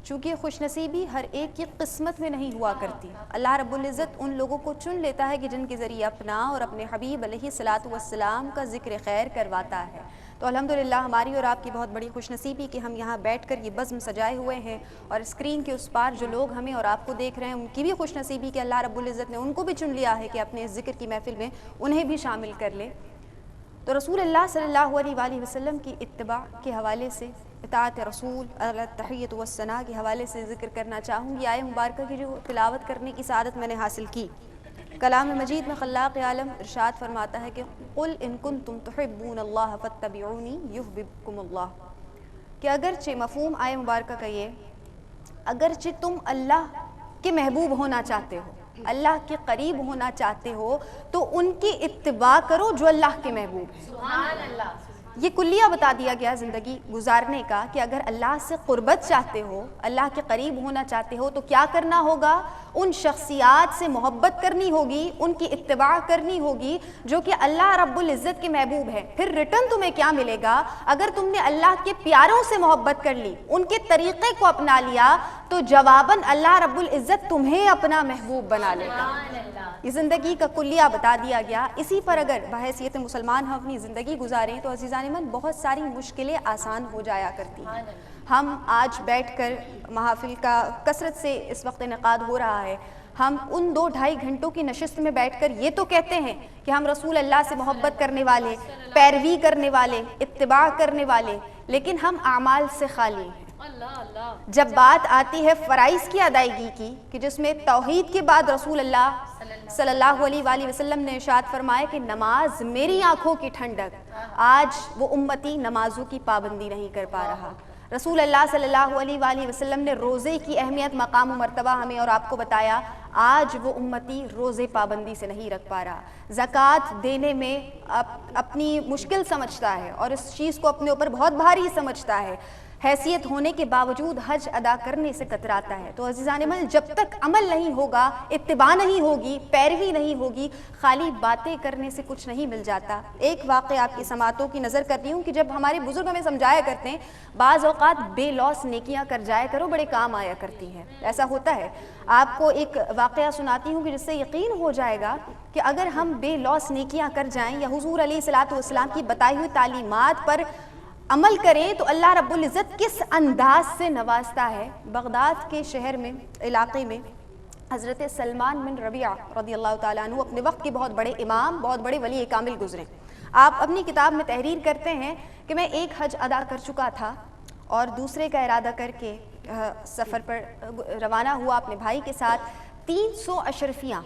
چونکہ خوش نصیبی ہر ایک کی قسمت میں نہیں ہوا کرتی. اللہ رب العزت ان لوگوں کو چن لیتا ہے کہ جن کے ذریعے اپنا اور اپنے حبیب علیہ الصلاۃ والسلام کا ذکر خیر کرواتا ہے. تو الحمدللہ ہماری اور آپ کی بہت بڑی خوش نصیبی کہ ہم یہاں بیٹھ کر یہ بزم سجائے ہوئے ہیں، اور اسکرین کے اس پار جو لوگ ہمیں اور آپ کو دیکھ رہے ہیں ان کی بھی خوش نصیبی کہ اللہ رب العزت نے ان کو بھی چن لیا ہے کہ اپنے ذکر کی محفل میں انہیں بھی شامل کر لے. تو رسول اللہ صلی اللہ علیہ وآلہ وسلم کی اتباع کے حوالے سے، اطاعت رسول التحیۃ والثناء کے حوالے سے ذکر کرنا چاہوں گی. آیہ مبارکہ کی جو تلاوت کرنے کی سعادت میں نے حاصل کی، کلام مجید میں خلاق عالم ارشاد فرماتا ہے کہ قل ان کنتم تحبون اللہ فاتبعونی یحببکم اللہ، کہ اگرچہ مفہوم آیہ مبارکہ کا یہ، اگرچہ تم اللہ کے محبوب ہونا چاہتے ہو، اللہ کے قریب ہونا چاہتے ہو، تو ان کی اتباع کرو جو اللہ کے محبوب ہیں. سبحان اللہ. یہ کلیہ بتا دیا گیا زندگی گزارنے کا کہ اگر اللہ سے قربت چاہتے ہو، اللہ کے قریب ہونا چاہتے ہو، تو کیا کرنا ہوگا؟ ان شخصیات سے محبت کرنی ہوگی، ان کی اتباع کرنی ہوگی جو کہ اللہ رب العزت کے محبوب ہیں. پھر ریٹرن تمہیں کیا ملے گا؟ اگر تم نے اللہ کے پیاروں سے محبت کر لی، ان کے طریقے کو اپنا لیا، تو جواباً اللہ رب العزت تمہیں اپنا محبوب بنا لے گا. یہ زندگی کا کلیہ بتا دیا گیا. اسی پر اگر بحیثیت مسلمان ہم اپنی زندگی گزاریں تو عزیزان من بہت ساری مشکلیں آسان ہو جایا کرتی ہیں. ہم آج بیٹھ کر محافل کا کثرت سے اس وقت انعقاد ہو رہا ہے، ہم ان 2-2.5 گھنٹوں کی نشست میں بیٹھ کر یہ تو کہتے ہیں کہ ہم رسول اللہ سے محبت کرنے والے، پیروی کرنے والے، اتباع کرنے والے، لیکن ہم اعمال سے خالی ہیں. جب بات آتی ہے فرائض کی ادائیگی کی، کہ جس میں توحید کے بعد رسول اللہ صلی اللہ علیہ وآلہ وسلم نے ارشاد فرمایا کہ نماز میری آنکھوں کی ٹھنڈک، آج وہ امتی نمازوں کی پابندی نہیں کر پا رہا. رسول اللہ صلی اللہ علیہ وآلہ وسلم نے روزے کی اہمیت، مقام و مرتبہ ہمیں اور آپ کو بتایا، آج وہ امتی روزے پابندی سے نہیں رکھ پا رہا. زکوٰۃ دینے میں اپنی مشکل سمجھتا ہے اور اس چیز کو اپنے اوپر بہت بھاری سمجھتا ہے، حیثیت ہونے کے باوجود حج ادا کرنے سے کتراتا ہے. تو عزیزان من، جب تک عمل نہیں ہوگا، اتباع نہیں ہوگی، پیروی نہیں ہوگی، خالی باتیں کرنے سے کچھ نہیں مل جاتا. ایک واقعہ آپ کی سماعتوں کی نظر کرتی ہوں کہ جب ہمارے بزرگ ہمیں سمجھایا کرتے ہیں بعض اوقات بے لوث نیکیاں کر جایا کرو، بڑے کام آیا کرتی ہیں. ایسا ہوتا ہے. آپ کو ایک واقعہ سناتی ہوں کہ جس سے یقین ہو جائے گا کہ اگر ہم بے لوث نیکیاں کر جائیں یا حضور علیہ الصلوۃ والسلام کی بتائی ہوئی تعلیمات پر عمل کریں تو اللہ رب العزت کس انداز سے نوازتا ہے. بغداد کے شہر میں، علاقے میں، حضرت سلمان بن ربیعہ رضی اللہ تعالیٰ عنہ اپنے وقت کے بہت بڑے امام، بہت بڑے ولی کامل گزرے. آپ اپنی کتاب میں تحریر کرتے ہیں کہ میں ایک حج ادا کر چکا تھا اور دوسرے کا ارادہ کر کے سفر پر روانہ ہوا اپنے بھائی کے ساتھ. 300 اشرفیاں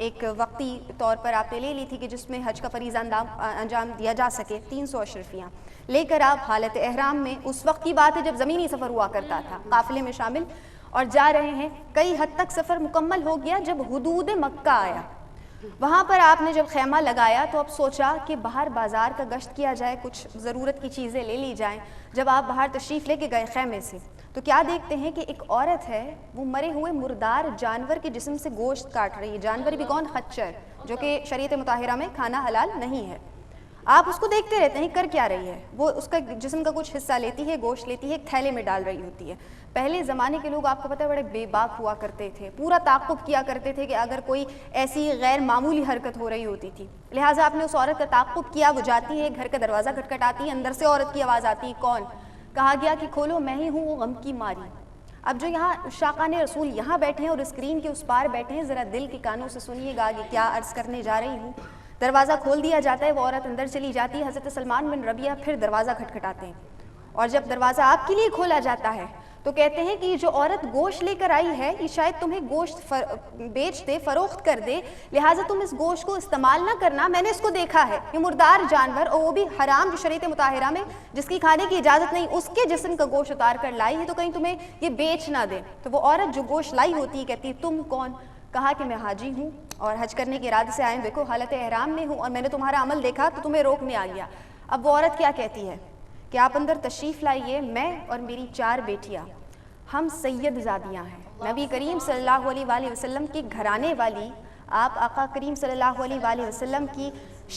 ایک وقتی طور پر آپ نے لے لی تھی کہ جس میں حج کا فریضہ انجام دیا جا سکے. 300 اشرفیاں لے کر آپ حالت احرام میں، اس وقت کی بات ہے جب زمینی سفر ہوا کرتا تھا، قافلے میں شامل اور جا رہے ہیں. کئی حد تک سفر مکمل ہو گیا جب حدود مکہ آیا. وہاں پر آپ نے جب خیمہ لگایا تو اب سوچا کہ باہر بازار کا گشت کیا جائے، کچھ ضرورت کی چیزیں لے لی جائیں. جب آپ باہر تشریف لے کے گئے خیمے سے تو کیا دیکھتے ہیں کہ ایک عورت ہے، وہ مرے ہوئے مردار جانور کے جسم سے گوشت کاٹ رہی ہے. جانور بھی کون؟ خچر، جو کہ شریعت مطہرہ میں کھانا حلال نہیں ہے. آپ اس کو دیکھتے رہتے ہیں کر کیا رہی ہے. وہ اس کا جسم کا کچھ حصہ لیتی ہے، گوشت لیتی ہے، ایک تھیلے میں ڈال رہی ہوتی ہے. پہلے زمانے کے لوگ آپ کو پتہ ہے بڑے بے باک ہوا کرتے تھے، پورا تعاقب کیا کرتے تھے کہ اگر کوئی ایسی غیر معمولی حرکت ہو رہی ہوتی تھی، لہٰذا آپ نے اس عورت کا تعاقب کیا. وہ جاتی ہے، گھر کا دروازہ کھٹکھٹاتی ہے، اندر سے عورت کی آواز آتی ہے. کون؟ کہا گیا کہ کھولو، میں ہی ہوں وہ غم کی ماری. اب جو یہاں شاقان رسول یہاں بیٹھے ہیں اور اسکرین کے اس پار بیٹھے ہیں، ذرا دل کے کانوں سے سنیے گا کہ کیا عرض کرنے جا رہی ہوں. دروازہ کھول دیا جاتا ہے، وہ عورت اندر چلی جاتی ہے، حضرت سلمان بن ربیعہ پھر دروازہ کھٹکھٹاتے ہیں، اور جب دروازہ آپ کے لیے کھولا جاتا ہے تو کہتے ہیں کہ یہ جو عورت گوشت لے کر آئی ہے یہ شاید تمہیں گوشت بیچ دے، فروخت کر دے، لہٰذا تم اس گوشت کو استعمال نہ کرنا، میں نے اس کو دیکھا ہے، یہ مردار جانور اور وہ بھی حرام جو شریعت مطہرہ میں جس کی کھانے کی اجازت نہیں، اس کے جسم کا گوشت اتار کر لائی ہے، تو کہیں تمہیں یہ بیچ نہ دے۔ تو وہ عورت جو گوشت لائی ہوتی ہے کہتی ہے تم کون؟ کہا کہ میں حاجی ہوں اور حج کرنے کے ارادے سے آئے، دیکھو حالت احرام میں ہوں اور میں نے تمہارا عمل دیکھا تو تمہیں روکنے آ گیا۔ اب وہ عورت کیا کہتی ہے کہ آپ اندر تشریف لائیے، میں اور میری 4 بیٹیاں ہم سید زادیاں ہیں، نبی کریم صلی اللہ علیہ وآلہ وسلم کی گھرانے والی، آپ آقا کریم صلی اللہ علیہ وآلہ وسلم کی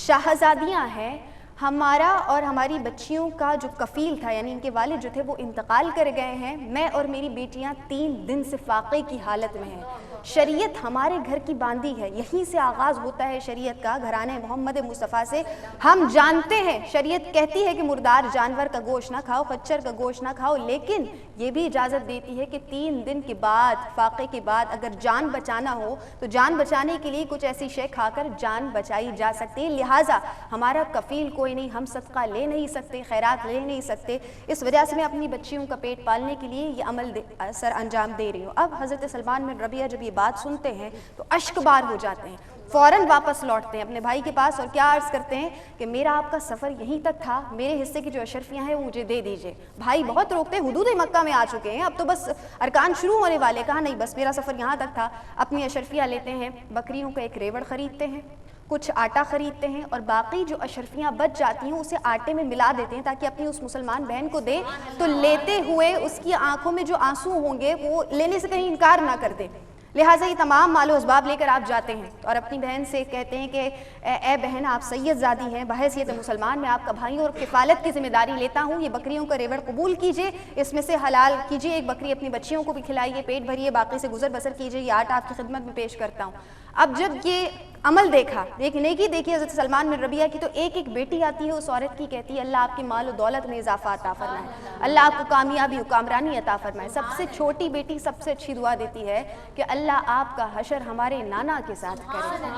شاہزادیاں ہیں، ہمارا اور ہماری بچیوں کا جو کفیل تھا یعنی ان کے والد جو تھے وہ انتقال کر گئے ہیں، میں اور میری بیٹیاں 3 دن سے فاقے کی حالت میں ہیں، شریعت ہمارے گھر کی باندھی ہے، یہیں سے آغاز ہوتا ہے شریعت کا، گھرانے محمد مصطفیٰ سے۔ ہم جانتے ہیں شریعت کہتی ہے کہ مردار جانور کا گوشت نہ کھاؤ، خچر کا گوشت نہ کھاؤ، لیکن یہ بھی اجازت دیتی ہے کہ 3 دن کے بعد، فاقے کے بعد اگر جان بچانا ہو تو جان بچانے کے لیے کچھ ایسی شے کھا کر جان بچائی جا سکتی ہے، لہٰذا ہمارا کفیل کوئی نہیں، ہم صدقہ لے نہیں سکتے، خیرات لے نہیں سکتے، اس وجہ سے میں اپنی بچیوں کا پیٹ پالنے کے لیے یہ عمل سر انجام دے رہی ہوں۔ اب حضرت سلمان بن ربیعہ جب یہ بات سنتے ہیں تو اشک بار ہو جاتے ہیں، فوراً واپس لوٹتے ہیں اپنے بھائی کے پاس اور کیا عرض کرتے ہیں کہ میرا آپ کا سفر یہیں تک تھا، میرے حصے کی جو اشرفیاں ہیں وہ مجھے دے دیجئے۔ بھائی بہت روکتے ہیں، حدود مکہ میں آ چکے ہیں، اب تو بس ارکان شروع ہونے والے، کہا نہیں بس میرا سفر یہاں تک تھا۔ اپنی اشرفیاں لیتے ہیں، بکریوں کا ایک ریوڑ خریدتے ہیں، کچھ آٹا خریدتے ہیں اور باقی جو اشرفیاں بچ جاتی ہیں اسے آٹے میں ملا دیتے ہیں تاکہ اپنی اس مسلمان بہن کو دیں، تو لیتے ہوئے اس کی آنکھوں میں جو آنسو ہوں گے وہ لینے سے کہیں انکار نہ کر دے، لہٰذا یہ تمام مال و اسباب لے کر آپ جاتے ہیں اور اپنی بہن سے کہتے ہیں کہ اے بہن آپ سید زادی ہیں، بحیثیت مسلمان میں آپ کا بھائی اور کفالت کی ذمہ داری لیتا ہوں، یہ بکریوں کا ریوڑ قبول کیجئے، اس میں سے حلال کیجئے، ایک بکری اپنی بچیوں کو بھی کھلائیے، پیٹ بھریے، باقی سے گزر بسر کیجئے، یہ آٹا آپ کی خدمت میں پیش کرتا ہوں۔ اب جب یہ عمل دیکھا، ایک نیکی دیکھی حضرت سلمان بن ربیعہ کی، تو ایک بیٹی آتی ہے اس عورت کی، کہتی ہے اللہ آپ کے مال و دولت میں اضافہ عطا فرمائے، اللہ آپ کو کامیابی و کامرانی عطا فرمائے۔ سب سے چھوٹی بیٹی سب سے اچھی دعا دیتی ہے کہ اللہ آپ کا حشر ہمارے نانا کے ساتھ کرے۔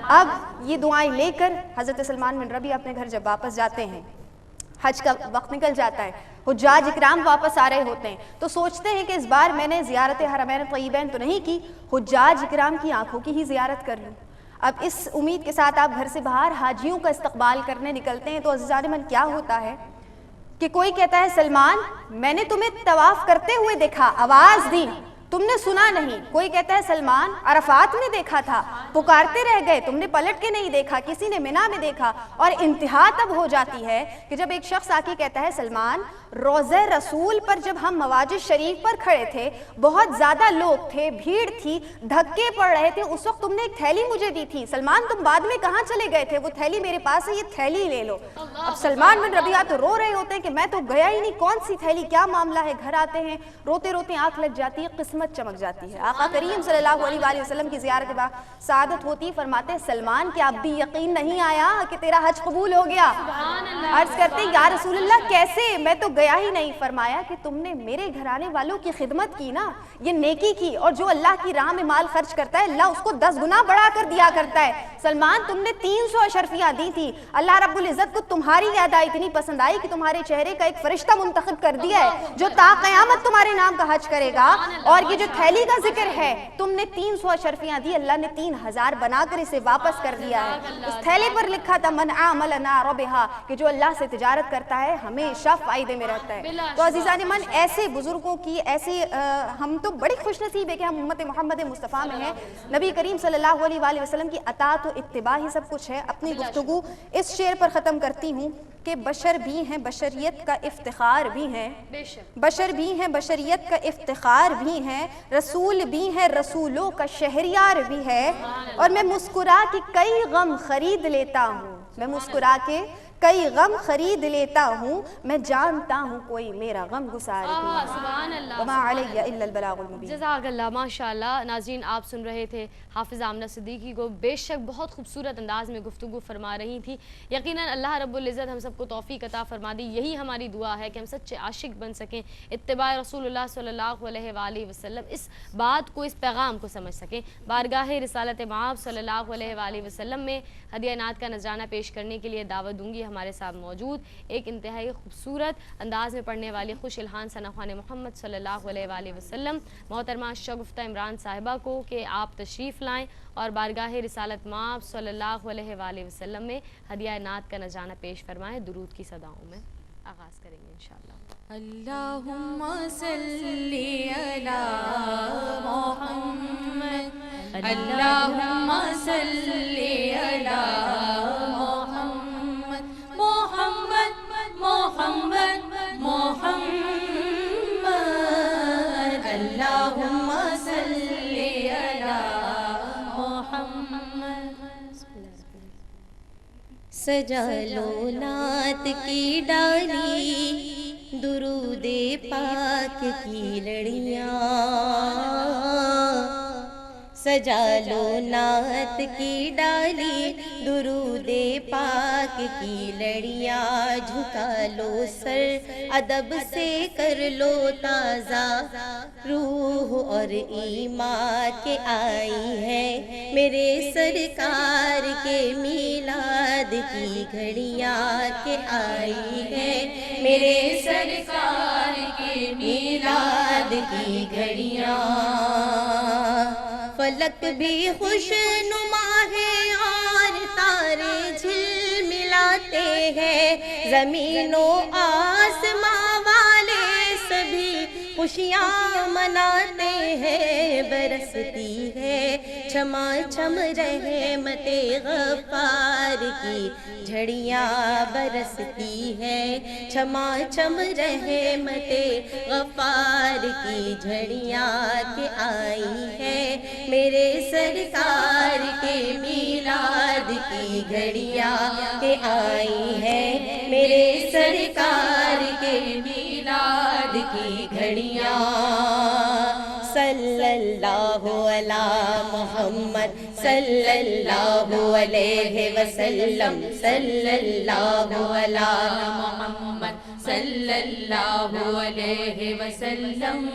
اب یہ دعائیں لے کر حضرت سلمان بن ربیعہ اپنے گھر جب واپس جاتے ہیں، حج کا وقت نکل جاتا ہے، حجاج اکرام واپس آ رہے ہوتے ہیں، تو سوچتے ہیں کہ اس بار میں نے زیارت حرمین طیبین تو نہیں کی، حجاج اکرام کی آنکھوں کی ہی زیارت کر لوں۔ اب اس امید کے ساتھ آپ گھر سے باہر حاجیوں کا استقبال کرنے نکلتے ہیں، تو عزیزان من کیا ہوتا ہے کہ کوئی کہتا ہے سلمان میں نے تمہیں طواف کرتے ہوئے دیکھا، آواز دی، تم نے سنا نہیں۔ کوئی کہتا ہے سلمان عرفات میں دیکھا تھا، پکارتے رہ گئے، تم نے پلٹ کے نہیں دیکھا، کسی نے منی میں دیکھا۔ اور انتہا تب ہو جاتی ہے کہ جب ایک شخص آ کے کہتا ہے سلمان روضہ رسول پر جب ہم مواجد شریف پر کھڑے تھے، بہت زیادہ لوگ تھے، بھیڑ تھی، دھکے پڑ رہے تھے، اس وقت تم نے ایک تھیلی مجھے دی تھی، سلمان تم بعد میں کہاں چلے گئے تھے؟ وہ تھیلی میرے پاس ہے، یہ تھیلی لے لو۔ اب سلمان بن ربیعہ تو رو رہے ہوتے ہیں کہ میں تو گیا ہی نہیں، کون سی تھیلی، کیا معاملہ ہے؟ گھر آتے ہیں، روتے روتے آنکھ لگ جاتی ہے، قسمت چمک جاتی ہے، آقا کریم صلی اللہ علیہ وآلہ وسلم کی زیارت کے بعد سعادت ہوتی، فرماتے ہیں سلمان کیا اب بھی یقین نہیں آیا کہ تیرا حج قبول ہو گیا؟ عرض کرتے ہیں یا رسول اللہ کیسے، میں تو گیا ہی نہیں۔ فرمایا کہ تم نے میرے گھرانے والوں کی خدمت کی نا، یہ نیکی کی، اور جو اللہ کی راہ میں مال خرچ کرتا ہے اللہ اس کو 10 گنا بڑھا کر دیا کرتا ہے۔ سلمان تم نے 300 اشرفیاں دی تھی، اللہ رب العزت کو تمہاری یاد اتنی پسند آئی کہ تمہارے چہرے کا ایک فرشتہ منتخب کر دیا ہے جو تا قیامت تمہارے نام کا حج کرے گا، اور یہ جو تھیلی کا ذکر ہے تم نے 300 اشرفیاں دی، اللہ نے 3000 بنا کر اسے واپس کر دیا ہے۔ اس تھیلے پر لکھا تھا من عامل نار بہا، کہ جو اللہ سے تجارت کرتا ہے ہمیشہ فائدے میں رہتا ہے۔ تو عزیزان من ایسے بزرگوں کی ایسی ہم تو بڑی خوش نصیب ہے کہ ہم امت محمد مصطفیٰ میں ہیں، نبی کریم صلی اللہ علیہ وآلہ وسلم کی اطاعت و اتباع ہی سب کچھ ہے۔ اپنی گفتگو اس شعر پر ختم کرتی ہوں کہ بشر بھی ہیں بشریت کا افتخار بھی ہیں، بشر بھی ہیں بشریت کا افتخار بھی ہیں، رسول بھی ہیں رسولوں کا شہریار بھی ہے، اور میں مسکرا کے کئی غم خرید لیتا ہوں، میں مسکرا کے کئی غم خرید لیتا ہوں، میں جانتا ہوں کوئی میرا غم گسار بھی سبحان اللہ، وما علیہ الا البلاغ المبین۔ جزاک اللہ، ماشاء اللہ۔ ناظرین، آپ سن رہے تھے حافظ آمنہ صدیقی کو، بے شک بہت خوبصورت انداز میں گفتگو فرما رہی تھی۔ یقیناً اللہ رب العزت ہم سب کو توفیق عطا فرما دی، یہی ہماری دعا ہے کہ ہم سچے عاشق بن سکیں، اتباع رسول اللہ صلی اللہ علیہ وآلہ وسلم، اس بات کو، اس پیغام کو سمجھ سکیں۔ بارگاہ رسالت مآب صلی اللہ علیہ وآلہ وسلم میں ہدیہ نعت کا نذرانہ پیش کرنے کے لیے دعوت دوں گی۔ ہمارے ساتھ موجود ایک انتہائی خوبصورت انداز میں پڑھنے والی خوش الحان ثنا خوان محمد صلی اللہ علیہ وآلہ وسلم، محترمہ شگفتہ عمران صاحبہ کو کہ آپ تشریف لائیں اور بارگاہ رسالت مآب صلی اللہ علیہ وآلہ وسلم میں ہدیہ نعت کا نذرانہ پیش فرمائیں۔ درود کی صداؤں میں آغاز کریں گے انشاءاللہ۔ اللہم صلی علی محمد، اللہم صلی علی محمد، محمد محمد محمد، اللہم صلی علی محمد۔ سجا لو نعت کی ڈالی، درود پاک کی لڑیاں، سجا لو نعت کی ڈالی، درود پاک کی لڑیاں، جھکا لو سر ادب سے کر لو تازہ، روح اور ایمان کے آئی ہے میرے سرکار کے میلاد کی گھڑیاں کے آئی ہے میرے سرکار کے میلاد کی گھڑیاں، فلک بھی خوش نما ہے اور تارے جھل ملاتے ہیں، زمین و آسماں والے سبھی خوشیاں مناتے ہیں، برستی ہے چھما چھم رحمت غفار کی جھڑیاں، برستی ہے چھما چھم رحمت غفار کی جھڑیاں کے آئی ہے میرے سرکار کے میلاد کی گھڑیاں کے آئی ہے میرے سرکار کے میلاد کی گھڑیاں، صلی اللہ علی محمد صلی اللہ علیہ وسلم، صلی اللہ علی محمد صلی اللہ علیہ وسلم۔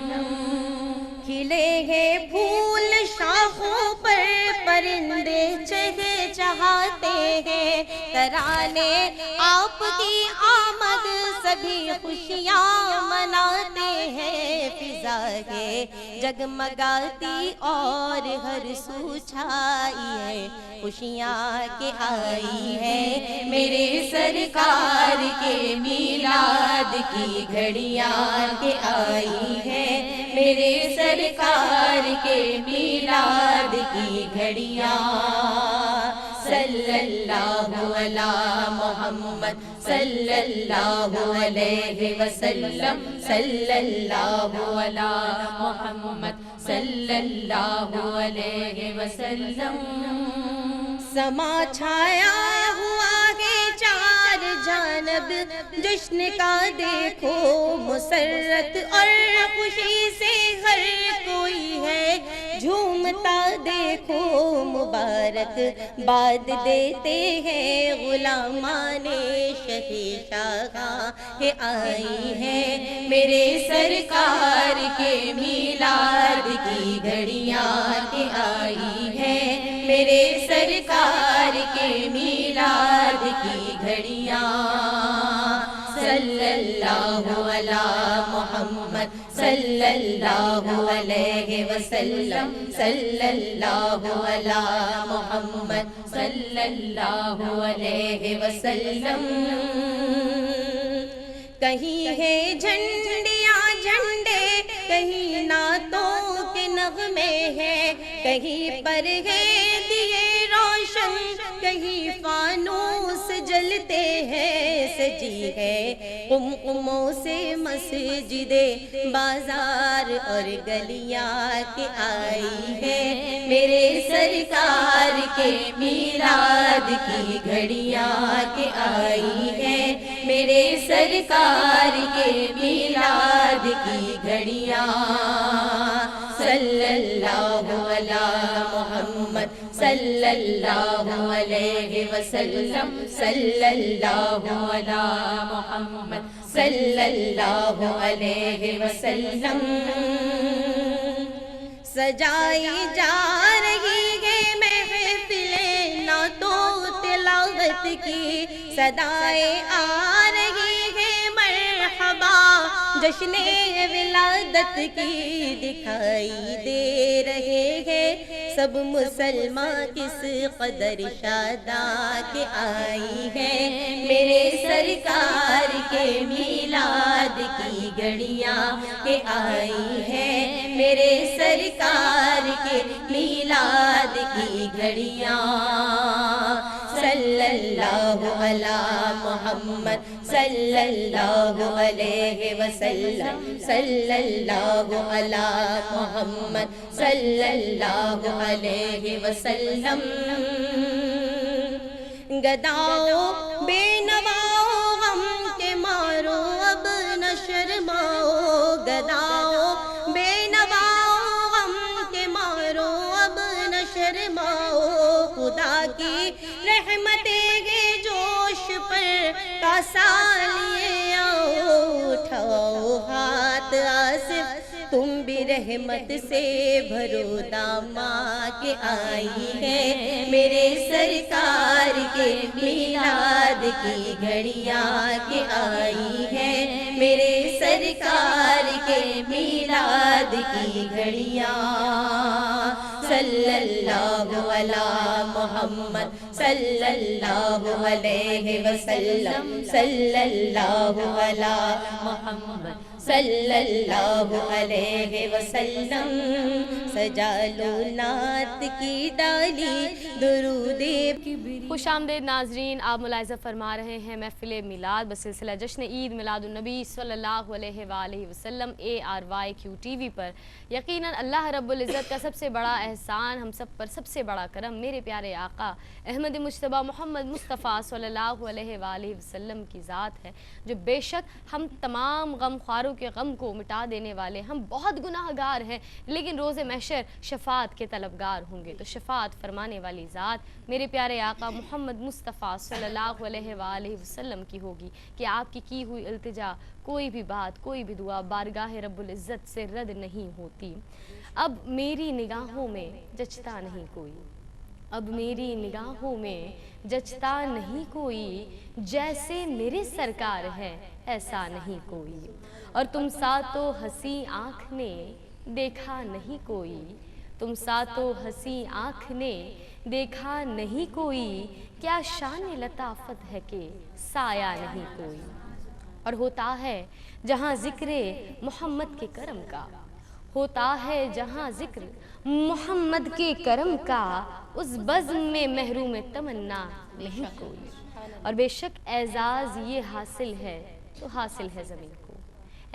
کھلے ہیں پھول شاخوں پر، پرندے چہے چہاتے ہیں، ترانے آپ کی آمد سبھی خوشیاں مناتے ہیں، فضا ہے جگمگاتی اور ہر سو چھائی ہے، خوشیاں کے آئی ہے میرے سرکار کے میلاد کی گھڑیاں کے آئی ہے میرے سرکار کے میلاد کی گھڑیاں، صلی اللہ علی محمد صلی اللہ علیہ وسلم، صلی اللہ علی محمد صلی اللہ علیہ وسلم۔ سما چھایا ہوا ہے چار جانب، جشن کا دیکھو مسرت اور خوشی سے ہر کوئی ہے جھومتا، دیکھو مبارک باد دیتے ہیں غلامان شہنشاہ آئی ہے میرے سرکار کے میلاد کی گھڑیاں کے آئی ہے میرے سرکار کے میلاد کی گھڑیاں، صلی اللہ علی محمد صلی اللہ علیہ وسلم، صلی اللہ علی محمد صلی اللہ علیہ وسلم۔ کہیں ہے جھنڈیاں جھنڈے، کہیں نعتوں کے نغمے ہیں، کہیں پر ہے دیے روشن، کہیں فانوس جلتے ہیں، سجی ہے قمقموں سے مسجد بازار اور گلیاں کے آئی ہے، میرے سرکار کے میلاد کی گھڑیاں کے آئی ہے، میرے سرکار کے میلاد کی گھڑیاں، صلی اللہ علی محمد صلی اللہ علیہ وسلم، صلی اللہ علی محمد صلی اللہ علیہ وسلم، سجائی جا رہی ہے محفلیں نعت و تلاوت کی، صدائیں آ رہی ہے مرحبا جشن ولادت کی، دکھائی دے رہے ہیں سب مسلمان کس قدر شاداں کے آئی ہے، میرے سرکار کے میلاد کی گھڑیاں کے آئی ہے، میرے سرکار کے میلاد کی گھڑیاں، صلی اللہ علی محمد صلی اللہ علیہ وسلم، صلی اللہ علی محمد صلی اللہ علیہ وسلم، گداؤ بے نواؤ غم کے مارو اب نہ شرماؤ، گداؤ بے نواؤ غم کے مارو اب نہ شرماؤ، خدا کی رحمتیں گے جوش پر کاسا لیے آؤ، اٹھاؤ ہاتھ آصف تم بھی رحمت سے بھرو داماں کے آئی ہے، میرے سرکار کے میلاد کی گھڑیاں کے آئی ہے، میرے سرکار کے میلاد کی گھڑیاں، صلی اللہ علی محمد صلی اللہ علیہ وسلم، صلی اللہ علی محمد صلی اللہ علیہ وسلم، سجا لو نعت کی ڈالی درود۔ خوش آمدید ناظرین، آپ ملاحظہ فرما رہے ہیں محفل میلاد بسلسلہ جشن عید میلاد النبی صلی اللہ علیہ وآلہ وسلم ARYQ TV پر۔ یقیناً اللہ رب العزت کا سب سے بڑا احسان، ہم سب پر سب سے بڑا کرم میرے پیارے آقا احمد مجتبیٰ محمد مصطفیٰ صلی اللہ علیہ وآلہ وسلم کی ذات ہے، جو بے شک ہم تمام غم خواروں کے غم کو مٹا دینے والے، ہم بہت گناہ گار ہیں لیکن روز محشر شفاعت کے طلبگار ہوں گے، تو شفاعت فرمانے والی ذات میرے پیارے آقا محمد مصطفیٰ صلی اللہ علیہ وآلہ وسلم کی ہوگی کہ آپ کی ہوئی التجا، کوئی بھی بات، کوئی بھی دعا بارگاہ رب العزت سے رد نہیں ہوتی۔ اب میری نگاہوں میں جچتا نہیں کوئی، اب میری نگاہوں میں جچتا نہیں کوئی، جیسے میرے سرکار ہے ایسا نہیں کوئی، اور تم سا تو ہنسی آنکھ نے دیکھا نہیں کوئی، تم سا تو ہنسی آنکھ نے دیکھا نہیں کوئی، کیا شان لطافت ہے کہ سایہ نہیں کوئی، اور ہوتا ہے جہاں ذکر محمد کے کرم کا، ہوتا ہے جہاں ذکر محمد کے کرم کا، اس بزم میں محروم تمنا نہیں کوئی، اور بے شک اعزاز یہ حاصل ہے تو حاصل ہے زمین کو،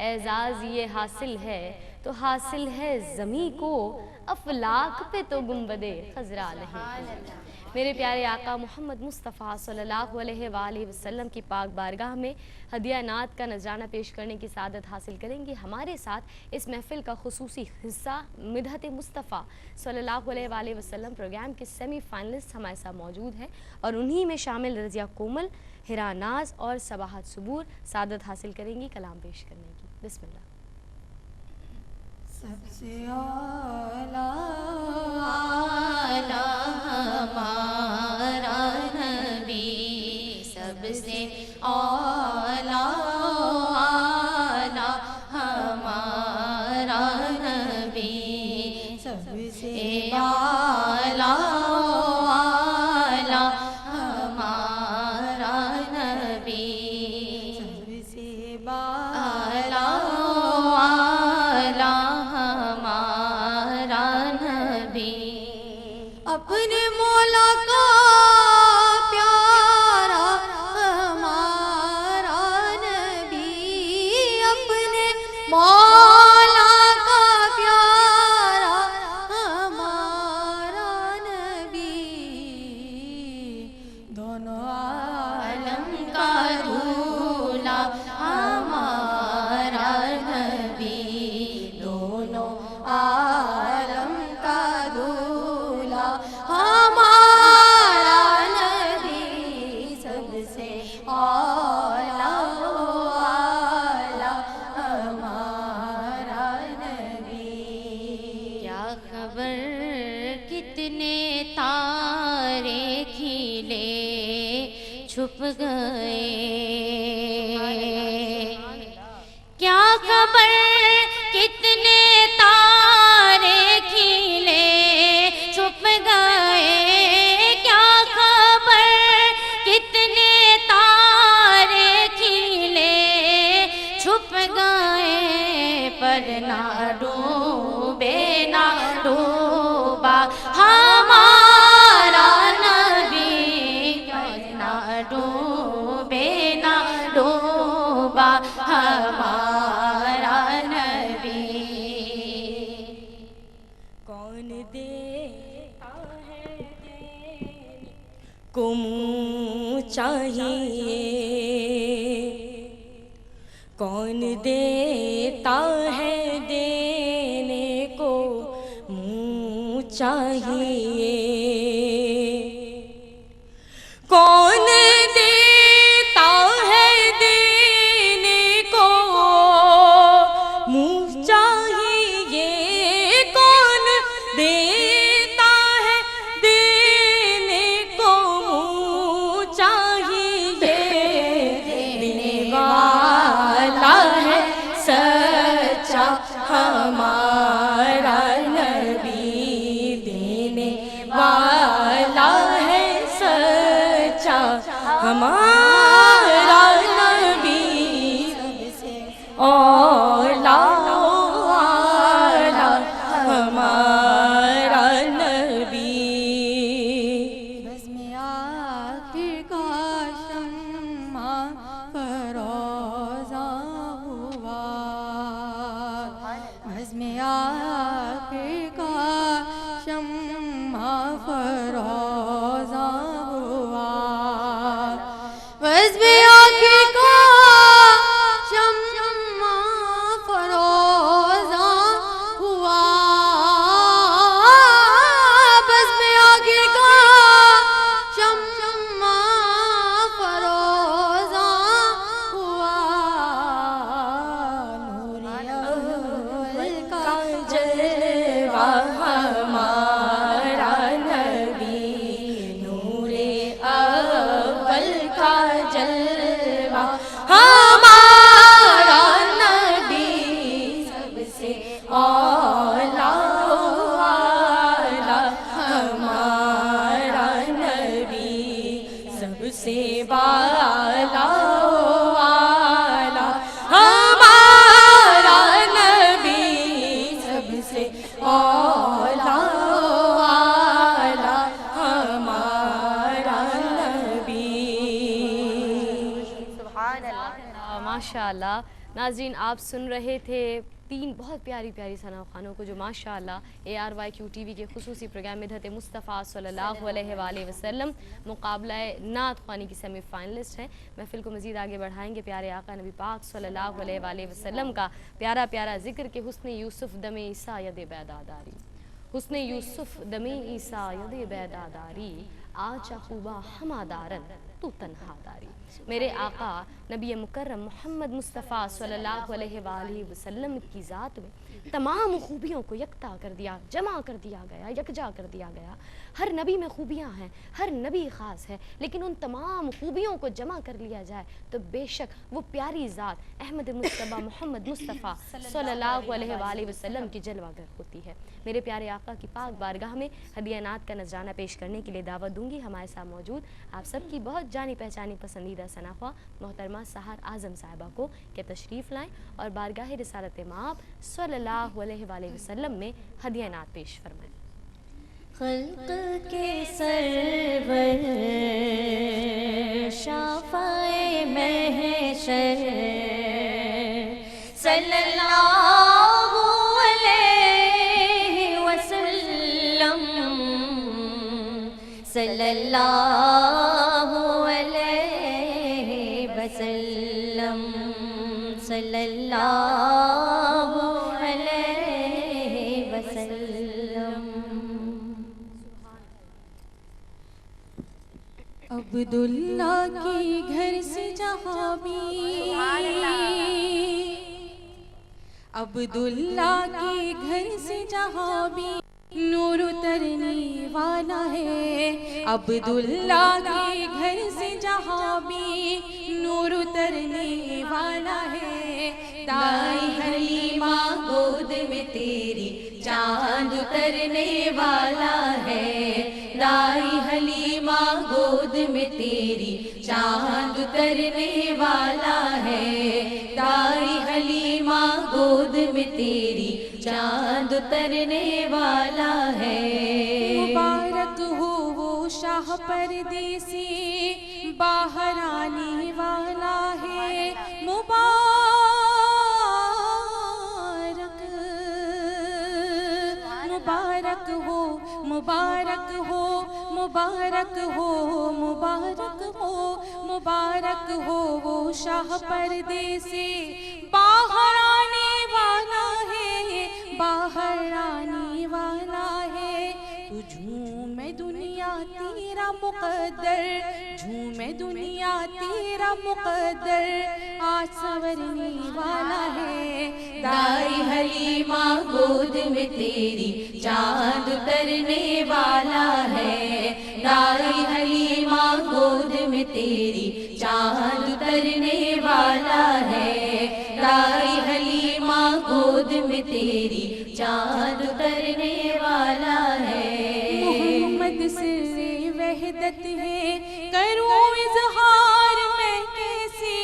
اعزاز یہ حاصل ہے تو حاصل ہے زمین کو، افلاک پہ تو گنبد خضرا نہیں۔ میرے پیارے آقا محمد مصطفیٰ صلی اللہ علیہ وآلہ وسلم کی پاک بارگاہ میں ہدیہ نعت کا نذرانہ پیش کرنے کی سعادت حاصل کریں گے۔ ہمارے ساتھ اس محفل کا خصوصی حصہ مدحت مصطفیٰ صلی اللہ علیہ وآلہ وسلم پروگرام کے سیمی فائنلسٹ ہمارے ساتھ موجود ہیں، اور انہی میں شامل رضیہ کومل، ہرا ناز اور صباحت صبور سعادت حاصل کریں گی کلام پیش کرنے کی۔ بسم اللہ۔ سب سے اعلیٰ ہمارا نبی، سب سے اعلیٰ ہمارا نبی، سب سے اعلیٰ ہمارا نبی، سب سے اعلیٰ اپنے مولا کا پیارا تارے کھلے چھپ گئے، کیا خبر کتنے تارے کھلے چھپ گئے، کیا خبر کتنے تارے کھلے چھپ گئے، پر نہ ڈوبے نہ ڈوبا ہمارا نبی، نہ ڈوبے نہ ڈوبا ہمارا نبی۔ کون دیتا ہے دینے کو منہ چاہیے، کون دیتا ہے دینے کو منہ چاہیے، کون دیتا ہے دینے کو منہ چاہیے، کون دیتا ہے دینے کو منہ چاہیے، دینے والا ہے سچا ہمارا نبی، دینے والا ہے سچا ہمارا نبی، اولا والا ہمارا نبی۔ بزم آخر کا شمع فروزہ ہوا، بزم آخر کا شمع فروزہ ہوا، بزم آخر کا شمع فروزہ ہوا، بزم آخر کا شمع فروزہ ہوا، نور اول کا جلوہ ہمارا نبی، نور اول کا جلوہ ہمارا نبی، سب سے اولا والا ہمارا نبی، سب سے بالا والا ہمارا نبی، سب سے اولا والا ہمارا نبی۔ ماشاءاللہ ناظرین، آپ سن رہے تھے تین بہت پیاری پیاری ثنا خوانوں کو جو ماشاءاللہ ARYQ TV کے خصوصی پروگرام مدحت مصطفیٰ صلی اللہ علیہ وآلہ وسلم مقابلہ نعت خوانی کی سیمی فائنلسٹ ہیں۔ محفل کو مزید آگے بڑھائیں گے پیارے آقا نبی پاک صلی اللہ علیہ وآلہ وسلم کا پیارا پیارا ذکر کہ حسن یوسف دم عیسیٰ ید بیداداری، حسن یوسف دم عیسیٰ ید بیداداری، آچا خوبا ہما دارن تو تنہا داری۔ میرے آقا نبی مکرم محمد مصطفیٰ صلی اللہ علیہ وآلہ وسلم کی ذات میں تمام خوبیوں کو یکتا کر دیا، جمع کر دیا گیا، یکجا کر دیا گیا۔ ہر نبی میں خوبیاں ہیں، ہر نبی خاص ہے، لیکن ان تمام خوبیوں کو جمع کر لیا جائے تو بے شک وہ پیاری ذات احمد مصطفیٰ محمد مصطفیٰ صلی اللہ علیہ وآلہ وسلم کی جلوہ گر ہوتی ہے۔ میرے پیارے آقا کی پاک بارگاہ میں ہدیہ نعت کا نذرانہ پیش کرنے کے لیے دعوت دوں گی۔ ہمارے ساتھ موجود آپ سب کی بہت جانی پہچانی پسندیدہ ثناخواں محترمہ سحر اعظم صاحبہ کو کہ تشریف لائیں اور بارگاہ رسالت مآب صلی اللہ علیہ وآلہ وسلم میں ہدیہ نعت پیش فرمائیں۔ خلق کے سرور شافع محشر صلی اللہ علیہ وسلم، صلی اللہ علیہ وسلم، صلی اللہ علیہ وسلم۔ عبداللہ کے گھر سے جہاں بھی، عبداللہ کے گھر سے جہاں بھی نور اترنے والا ہے، عبداللہ کے گھر سے جہاں بھی نور اترنے والا ہے، دائی حلیمہ گود میں تیری چاند اترنے والا ہے، دائی حلیمہ گود میں تیری چاند اترنے والا ہے، دائی حلیمہ گود میں تیری چاند اترنے والا ہے۔ مبارک ہو وہ شاہ پردیسی باہر آنے والا ہے، مبارک ہو، مبارک ہو، مبارک ہو، مبارک ہو، مبارک ہو وہ شاہ پردیسی باہر آنے والا ہے، باہر آنے والا ہے۔ تو جھومے دنیا تیرا مقدر، جھومے دنیا تیرا مقدر، آج سنورنے والا ہے، دائی حلیمہ گود میں تیری چاند اترنے والا ہے، دائی حلیمہ گود میں تیری چاند اترنے والا ہے، دائی حلیمہ گود میں تیری چاند اترنے والا ہے۔ محمد سر وحدت ہے، کروں اظہار میں کیسے،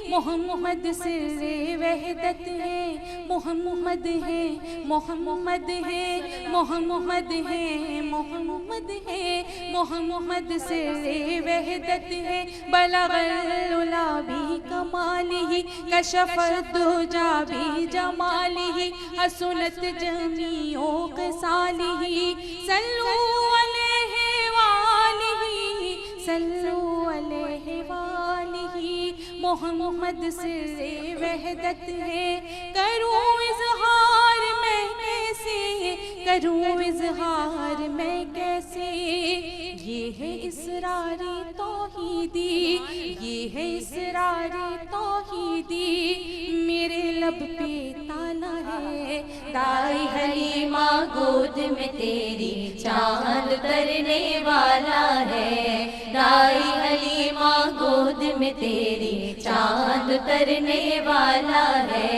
محمد سر وحدت ہے، محمد ہے، محمد ہے، محمد ہے، محمد ہے، محمد سر وحدت ہے، بلغ العلا بکمالہ، کشف الدجا بجمالہ، حسنت جمیع خصالہ، صلو علیہ وآلہ، صلو علیہ وآلہ۔ محمد سر وحدت ہے، کروں اظہار میں کیسے، کروں اظہار میں کیسے، یہ ہے اسراری توحیدی، یہ ہے اسراری توحیدی، میرے لب پہ تالا ہے، دائی حلیمہ گود میں تیری چاند اترنے والا ہے، دائی حلیمہ گود میں تیری چاند اترنے والا ہے،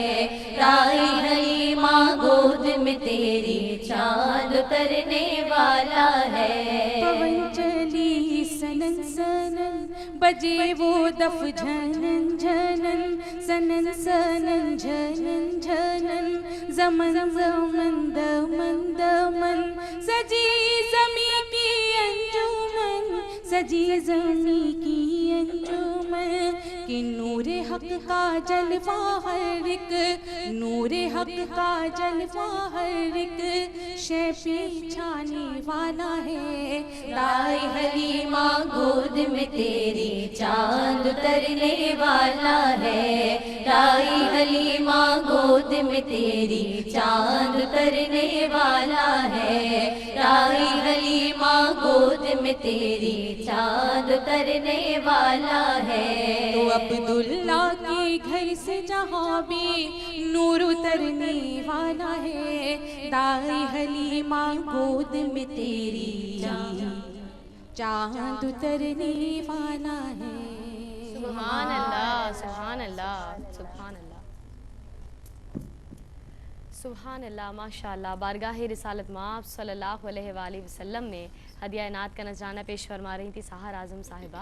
دائی حلیمہ گود میں تیری چاند اترنے والا ہے۔ پون چلی سنن سنن، بجے وہ دف جھنن جھنن، سنن سنن جھنن جھنن، زمن زمن دمن دمن، سجی زمیں کی انجمن، سجی زمیں کی انجمن، کہ نور حق کا جلوہ ہر ایک، نور حق کا جلوہ ہر ایک شے پہچانے والا ہے، دائی حلیمہ گود میں تیری چاند اترنے والا ہے، دائی حلیمہ گود میں تیری چاند اترنے والا ہے، دائی حلیمہ گود میں تیری چاند اترنے والا ہے۔ تو عبداللہ کے گھر سے جہاں بھی نور اترنے والا ہے، دائی حلیمہ گود میں تیری چاند اترنے والا ہے۔ سبحان اللہ، سبحان اللہ، سبحان اللہ، سبحان اللہ، ماشاءاللہ۔ بارگاہ رسالت مآب صلی اللہ علیہ وآلہ وسلم میں ہدیہ عنایت کا نذرانہ پیش فرما رہی تھی سحر اعظم صاحبہ،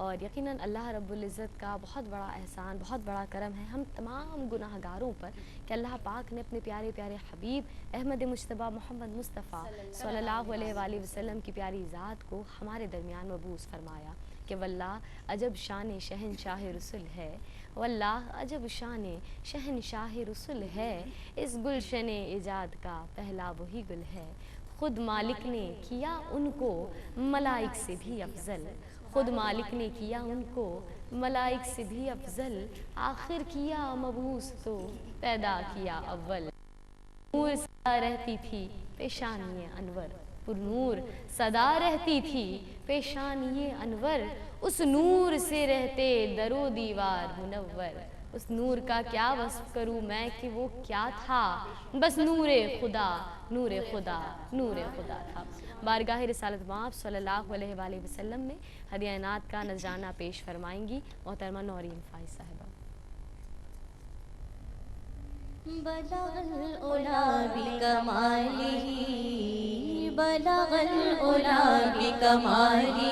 اور یقیناً اللہ رب العزت کا بہت بڑا احسان، بہت بڑا کرم ہے ہم تمام گناہ گاروں پر کہ اللہ پاک نے اپنے پیارے پیارے حبیب احمد مجتبیٰ محمد مصطفیٰ صلی اللہ علیہ وآلہ وسلم کی پیاری ذات کو ہمارے درمیان مبعوث فرمایا، کہ واللہ عجب شان شہنشاہ رسل ہے، واللہ عجب شان شہنشاہ رسل ہے، اس گلشن ایجاد کا پہلا وہی گل ہے، خود مالک نے کیا ان کو ملائک سے بھی افضل، خود مالک نے کیا ان کو ملائک سے بھی افضل، آخر کیا مبعوث تو پیدا کیا اول، نور صدا رہتی تھی پیشانی انور، پر نور صدا رہتی تھی پیشانی انور، اس نور سے رہتے در و دیوار منور، اس نور کا کیا وصف کروں میں کہ وہ کیا تھا، بس نور خدا، نور خدا، نور خدا تھا۔ بارگاہ رسالت مآب صلی اللہ علیہ وآلہ وسلم میں ہدیہ نعت کا نذرانہ پیش فرمائیں گی محترمہ نورین فائز صاحبہ۔ بلغ العلا بکمالہ، بلغ العلا بکمالہ،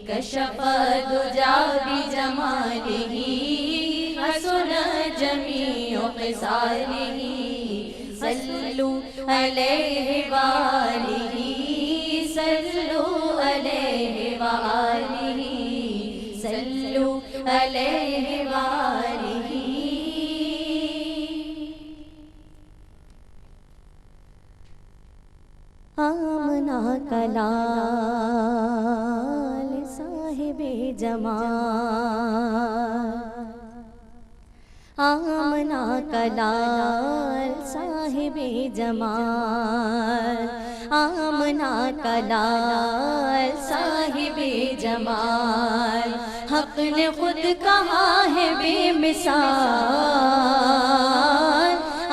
کشف الدجا بجمالہ، حسن جمیع خصالہ، صلو علیہ وآلہ، صلو علیہ وآلہ، صلو علیہ وآلہ۔ آمنہ کا لال صاحب جمال، آمنہ کا لال صاحب جمال، آمنہ کا لال صاحب جمال، حق نے خود کہا ہے بے مثال،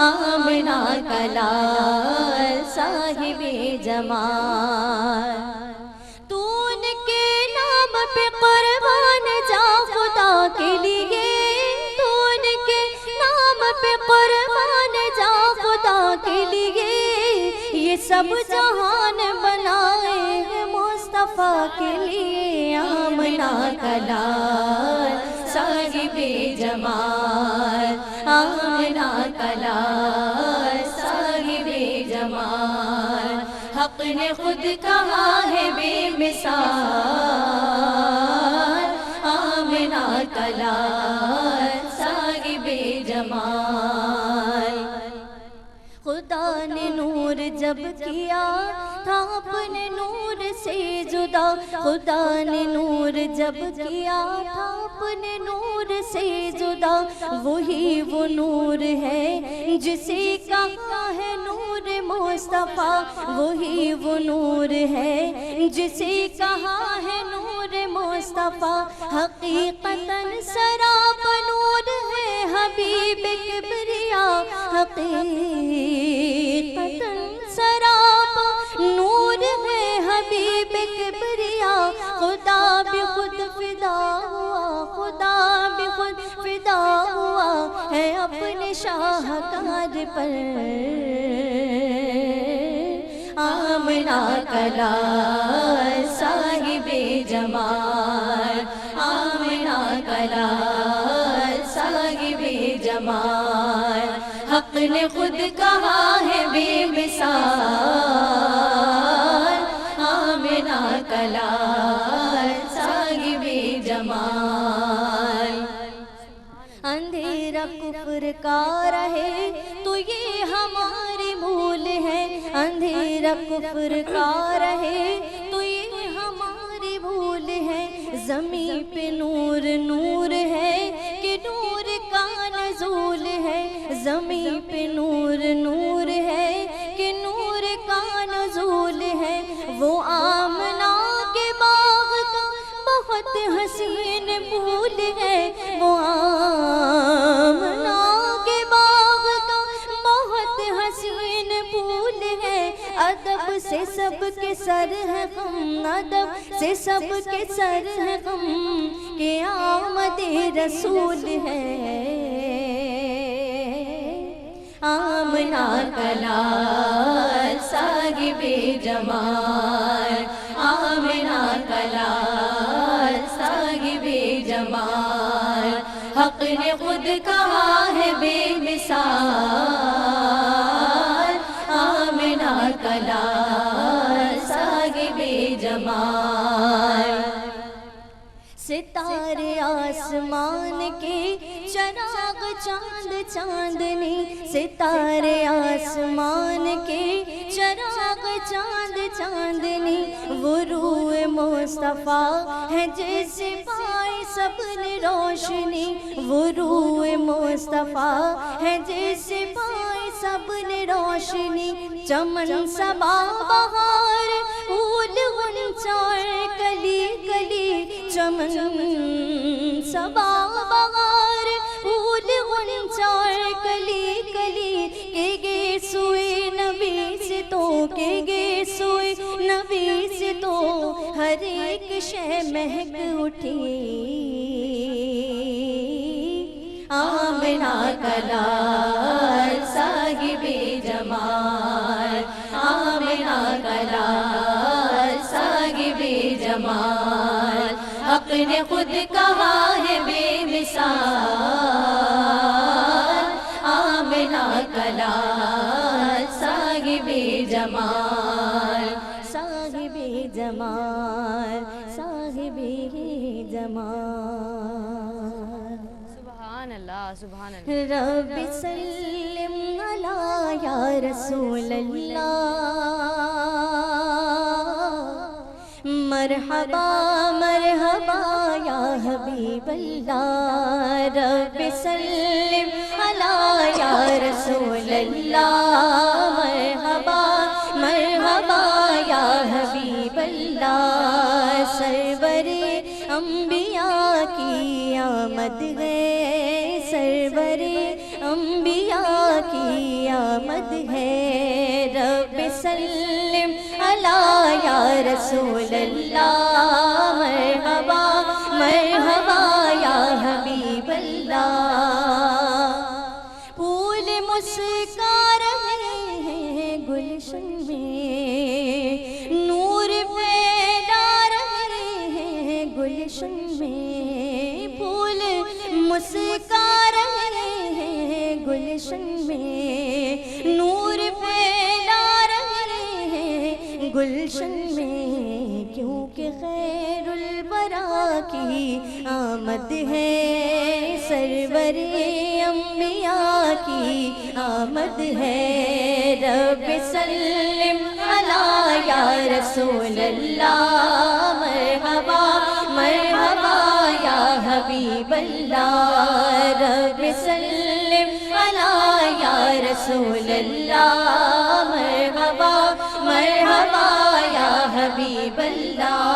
آمنہ کا لال صاحب جمال، تو ان کے نام پہ قربان جا خدا کے لیے، تو ان کے نام پہ قربان جا خدا کے لیے، یہ سب جہان بنائے ہیں مصطفیٰ کے لیے، آمنہ کا لال صاحب جمال، آمنہ کا لال صاحب جمال، حق نے خود کہا ہے بے مثال، آمنہ کا لال صاحب جمال۔ خدا نے نور جب کیا تھا اپنے نور سے جدا، خدا نے نور جب کیا تھا اپنے نور سے جدا، وہی وہ نور ہے جسے کہا ہے نور مصطفیٰ، وہی وہ نور ہے جسے کہا ہے نور مصطفیٰ، حقیقتاً سراپا نور ہے حبیب کبریا، حقیقتاً سراپا نور ہے حبیب کبریا، خدا بھی خود فدا ہوا، خدا بھی خود فدا ہوا ہے اپنے شاہکار پر، آمنہ کا لال صاحب جمال، آمنہ کا لال صاحب جمال، حق نے خود کہا ہے بے مثال، آمنہ کا لال صاحب جمال۔ اندھیرا کفر کا رہے تو یہ ہماری بھول ہے، اندھیرا کفر کا رہے تو یہ ہماری بھول ہے، زمین پہ نور نور ہے کہ نور کا نزول ہے، زمین پہ نور نور ہے کہ نور کا نزول ہے، وہ آمنہ کے باغ کا بہت حسین پھول ہے، وہ آمنہ کے باغ کا بہت حسین پھول ہے، ادب سے سب کے سر ہے غم، ادب سے سب کے سر ہے غم کہ آمد رسول ہے، آمنہ کا لال صاحب جمال، آمنہ کا لال صاحب جمال، حق نے خود کہا ہے بے مثال، آمنہ کا لال صاحب جمال۔ ستارے آسمان کے چراغ چاند چاندنی، ستارے آسمان کے چراغ چاند چاندنی، وہ روح مصطفیٰ ہے جیسے پائے سب نے روشنی، وہ روح مصطفیٰ ہے جیسے پائے سب نے روشنی، چمن صبا بہار پھول غنچار کلی کلی، چمن صبا بہار ہر ایک شے مہک اٹھی، آمنہ کا لال صاحب جمال، آمنہ کا لال صاحب جمال، حق نے خود کہا ہے بے مثال، آمنہ کا لال صاحب جمال، صاحب جمال، صاحب جمال۔ سبحان اللہ، سبحان اللہ۔ رب سلم علی یا رسول اللہ، مرحبا مرحبا یا حبیب اللہ، رب سلم علی یا رسول اللہ، مرحبا مرحبا یا حبیب اللہ، سرور انبیاء کی آمد ہے، سرور انبیاء کی آمد ہے، رب سلم علی یا رسول اللہ، مرحبا مرحبا یا حبیب اللہ، پھول مسکا رہے ہیں گلشن میں، نور پھیلا رہے ہیں گلشن میں، پھول مسکا رہے ہیں گلشن میں، نور پھیلا رہے ہیں گلشن میں، کیونکہ خیر الورا کی آمد ہے، سرور انبیاء کی آمد ہے، رب سلم علی یا رسول اللہ، مرحبا مرحبا یا حبیب اللہ، رب سلم علی یا رسول اللہ، مرحبا مرحبا یا حبیب اللہ،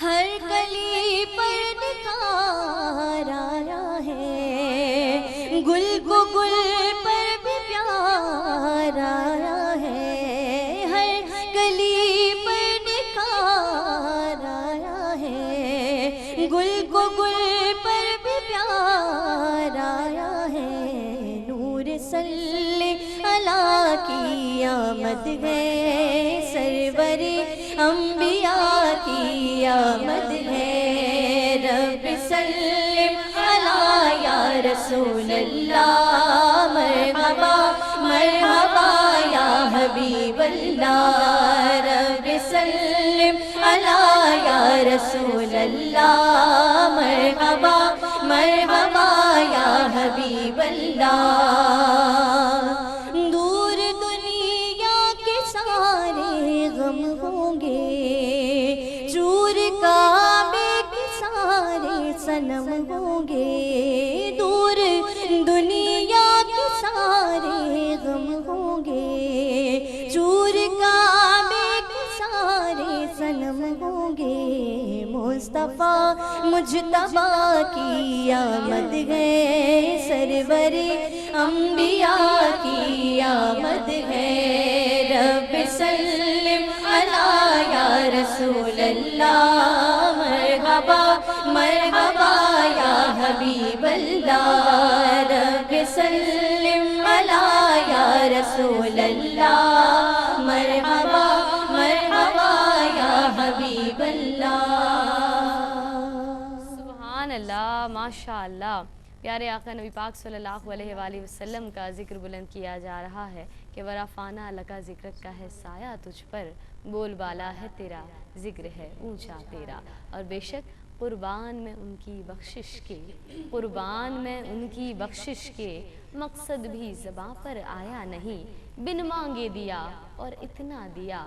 ہر کلی پر نکھار آیا ہے، گل کو گل پر بھی پیار آیا ہے، ہر کلی پر نکھار آیا ہے، گل کو گل پر بھی پیار آیا ہے، نور صلی اللہ کی آمد ہے، سرور انبیاء کی آمد ہے، رب سلم علی یا رسول اللہ، مرحبا مرحبا یا حبیب اللہ، رب سلم علی یا رسول اللہ، مرحبا مرحبا یا حبیب اللہ، دور دنیا کے سارے غم ہوں گے، چور کعبے کے سارے صنم ہوں گے، دور دنیا کے سارے غم ہوں گے، چور کعبے کے سارے صنم ہوں گے، مصطفیٰ مجتبیٰ کی آمد ہے، سرور انبیاء کی آمد ہے، رب سلم علی یا رسول اللہ، مرحبا مرحبا یا حبیب اللہ، رب سلم علی یا رسول اللہ، مرحبا مرحبا یا حبیب اللہ۔ سبحان اللہ، ماشاء اللہ۔ پیارے آقا نبی پاک صلی اللہ علیہ وآلہ وسلم کا ذکر بلند کیا جا رہا ہے کہ ورافانہ لکا ذکر کا ہے سایہ تجھ پر، بول بالا ہے تیرا، ذکر ہے اونچا تیرا، اور بے شک قربان میں ان کی بخشش کے، قربان میں ان کی بخشش کے، مقصد بھی زباں پر آیا نہیں، بن مانگے دیا اور اتنا دیا،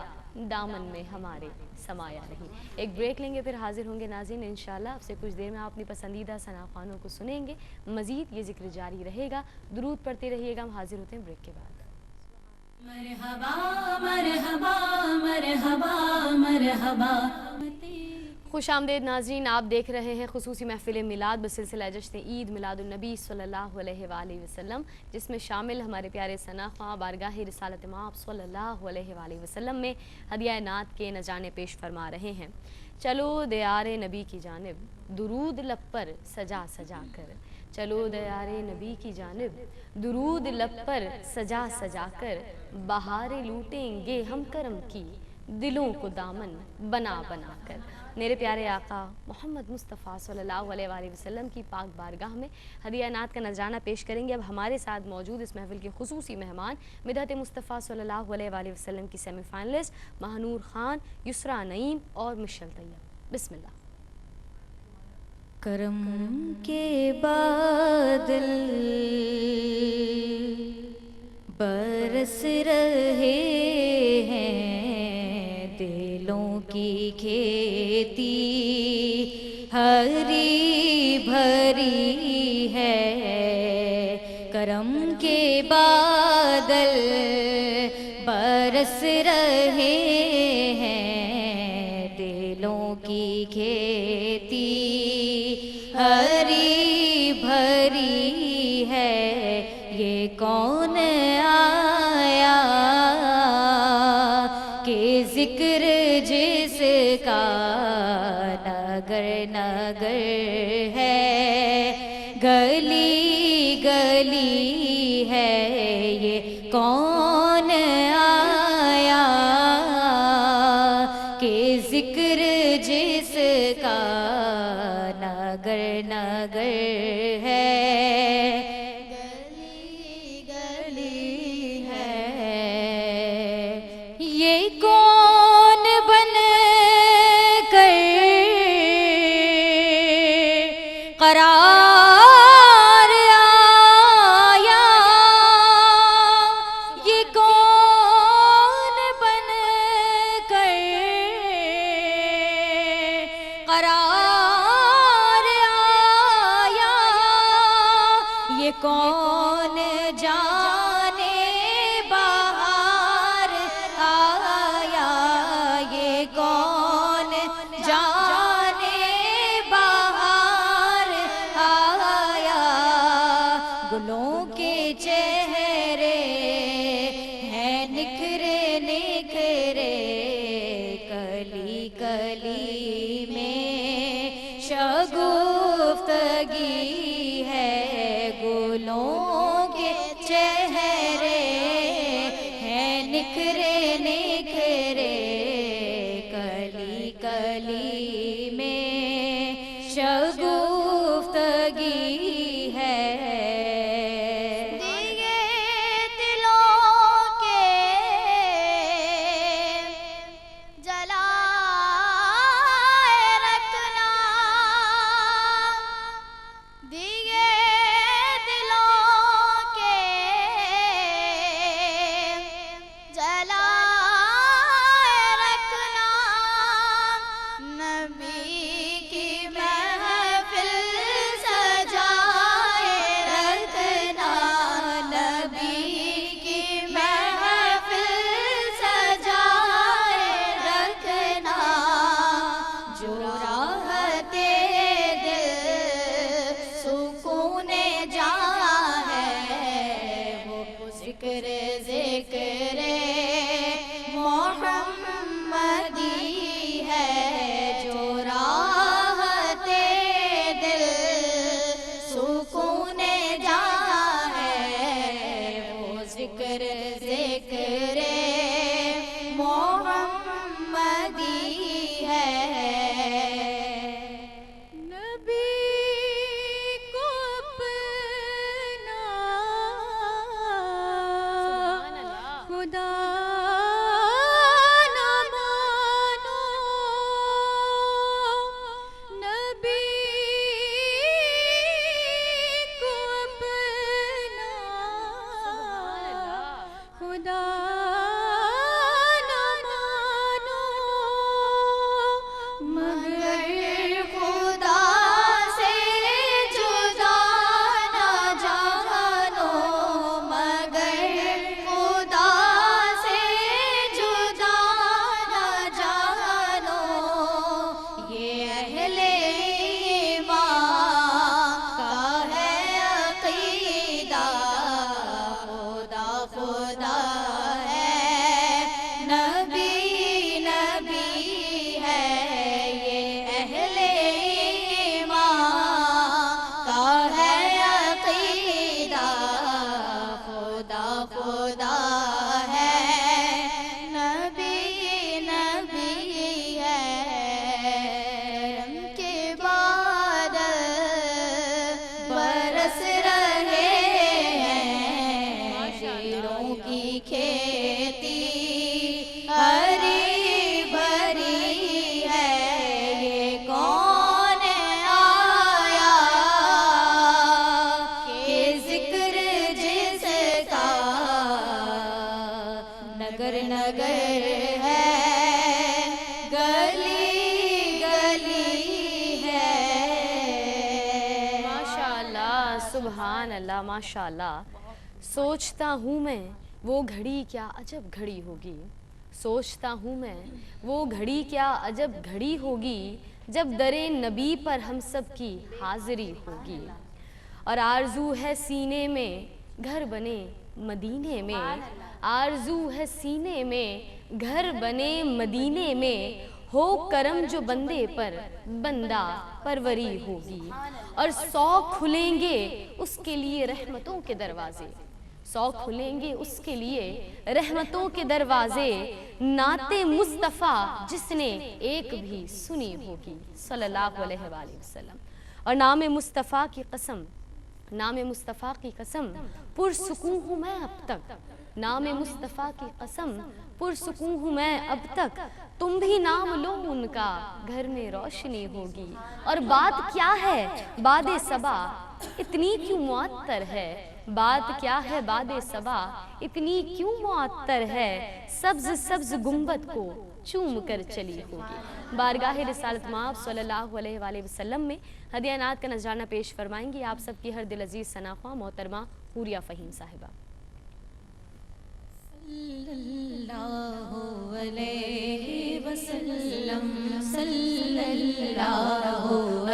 دامن میں ہمارے سمایا نہیں۔ ایک بریک لیں گے، پھر حاضر ہوں گے ناظرین انشاءاللہ۔ آپ سے کچھ دیر میں آپ اپنی پسندیدہ ثنا خوانوں کو سنیں گے، مزید یہ ذکر جاری رہے گا، درود پڑھتے رہیے گا۔ ہم حاضر ہوتے ہیں بریک کے بعد۔ مرحبا مرحبا مرحبا مرحبا، خوش آمدید ناظرین، آپ دیکھ رہے ہیں خصوصی محفل میلاد بسلسلہ جشن عید میلاد النبی صلی اللہ علیہ وآلہ وسلم، جس میں شامل ہمارے پیارے ثنا خواں بارگاہ رسالت مآب صلی اللہ علیہ وآلہ وسلم میں ہدیہ نعت کے نذرانے پیش فرما رہے ہیں۔ چلو دیار نبی کی جانب درود لب پر سجا سجا کر، چلو دیار نبی کی جانب درود لب پر سجا سجا کر، بہاریں لوٹیں گے ہم کرم کی دلوں کو دامن بنا بنا کر۔ میرے پیارے آقا محمد مصطفیٰ صلی اللہ علیہ وآلہ وسلم کی پاک بارگاہ میں ہدیہ نعت کا نذرانہ پیش کریں گے۔ اب ہمارے ساتھ موجود اس محفل کے خصوصی مہمان مدحت مصطفیٰ صلی اللہ علیہ وآلہ وسلم کی سیمی فائنلسٹ ماہنور خان، یسریٰ نعیم اور مشل طیب۔ بسم اللہ۔ کرم کے بادل برس رہے ہیں، دلوں کی کھیتی ہری بھری ہے، کرم کے بادل برس رہے ہیں، دلوں کی کھیتی ہری بھری ہے، یہ کون آیا کہ ذکر جس کا نگر نگر ہے، گلی گلی ہے، یہ کون آیا کہ ذکر جس کا نگر نگر ہے، گلی گلی ہے، یہ کون بن کر قرار آیا، یہ کون بن کر قرار آیا، یہ کون جانے بہار آیا، یہ کون جانے بہار آیا، گلوں کے چہرے ہیں نکھرے نکھرے، کلی کلی میں شگفتگی ہے، گلوں سبحان اللہ، ماشاء اللہ. سوچتا ہوں میں وہ گھڑی کیا عجب گھڑی ہوگی، سوچتا ہوں میں وہ گھڑی کیا عجب گھڑی ہوگی، جب در نبی پر ہم سب کی حاضری ہوگی. اور آرزو ہے سینے میں گھر بنے مدینے میں، آرزو ہے سینے میں گھر بنے مدینے میں، ہو کرم جو بندے پر بندہ پروری ہوگی. اور 100 کھلیں گے اس کے لیے رحمتوں کے دروازے، 100 کھلیں گے اس کے لیے رحمتوں کے دروازے، نعت مصطفیٰ جس نے ایک بھی سنی ہوگی صلی اللہ علیہ وآلہ وسلم. اور نام مصطفیٰ کی قسم، نام مصطفیٰ کی قسم پرسکون ہوں میں اب تک، نام مصطفیٰ کی قسم پرسکون ہوں میں اب تک، تم بھی نام لو ان کا گھر میں روشنی ہوگی. اور بات کیا ہے باد صبا اتنی کیوں معطر ہے، بات کیا ہے باد صبا اتنی کیوں معطر ہے، سبز سبز گنبد کو چوم کر چلی ہوگی. بارگاہ رسالت مآب صلی اللہ علیہ وآلہ وسلم میں ہدیہ نعت کا نذرانہ پیش فرمائیں گی آپ سب کی ہر دل عزیز ثناخواہ محترمہ حوریہ فہیم صاحبہ. صلی اللہ علیہ وسلم، صلی اللہ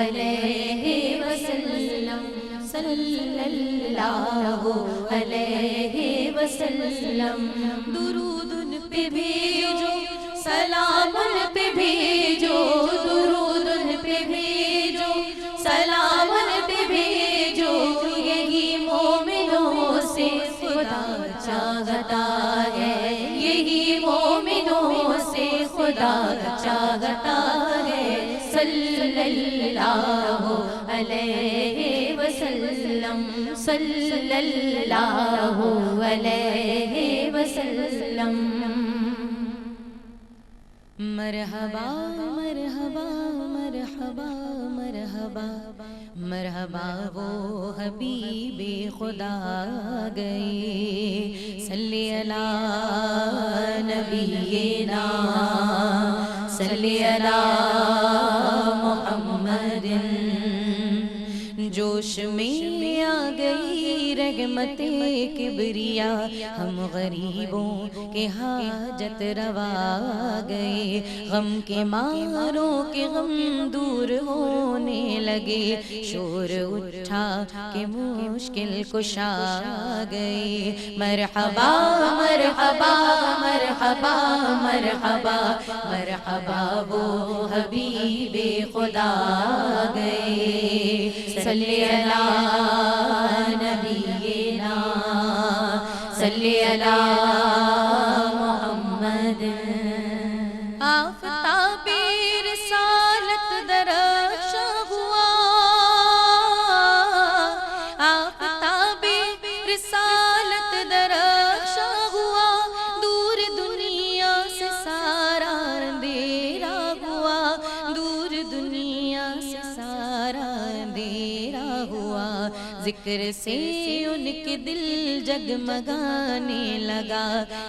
علیہ وسلم، صلی اللہ علیہ وسلم. درود ان پہ بھیجو، سلام ان پہ بھیجو، درود ان پہ بھیجو، سلام ان پہ بھیجو، یہی مومنوں سے خدا چاہتا ہے، یہی مومنوں سے خدا چاہتا ہے. صلی اللہ علیہ وسلم، صلی اللہ علیہ وسلم. مرحبا مرحبا مرحبا مرحبا مرحبا وہ حبیب خدا گئے، صلی علی نبینا، صلی علی محمد. جوش میں آ گئی رحمت کبریا، ہم غریبوں کے حاجت روا گئے، غم کے ماروں کے غم دور ہونے لگے، شور اٹھا کہ مشکل کشا گئے. مرحبا مرحبا مرحبا مرحبا مرحبا وہ حبیب خدا گئے، صلی علی نبینا، صلی علی محمد. آفتاب رسالت درخشاں ہوا، آفتاب رسالت درخشاں ہوا، دور دنیا سے سارا اندھیرا ہوا، دور دنیا سے سارا اندھیرا ہوا. ذکر سے ان کے دل جگمگانے لگا،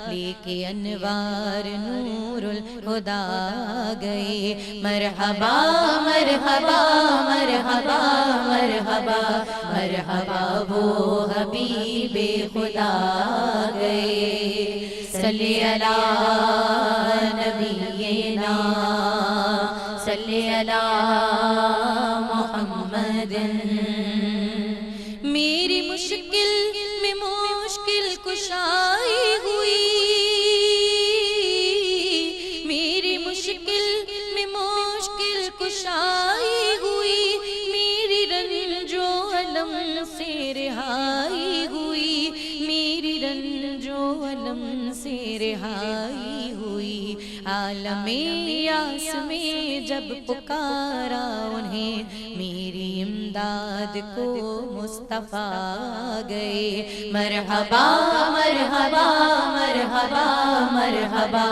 لے کے انوار نور الہدا گئے. مرحبا مرحبا مرحبا مرحبا مرحبا وہ حبیب خدا گئے، صلی علی نبینا، صلی علی محمد. میری مشکل میں مشکل کشائی ہوئی، میری مشکل میں مشکل کشائی ہوئی، میری رنج و الم سے رہائی ہوئی، میری رنج و الم سے رہائی ہوئی. عالم یاس میں جب پکارا انہیں، میری امداد کو مصطفیٰ گئے. مرحبا مرحبا مرحبا مرحبا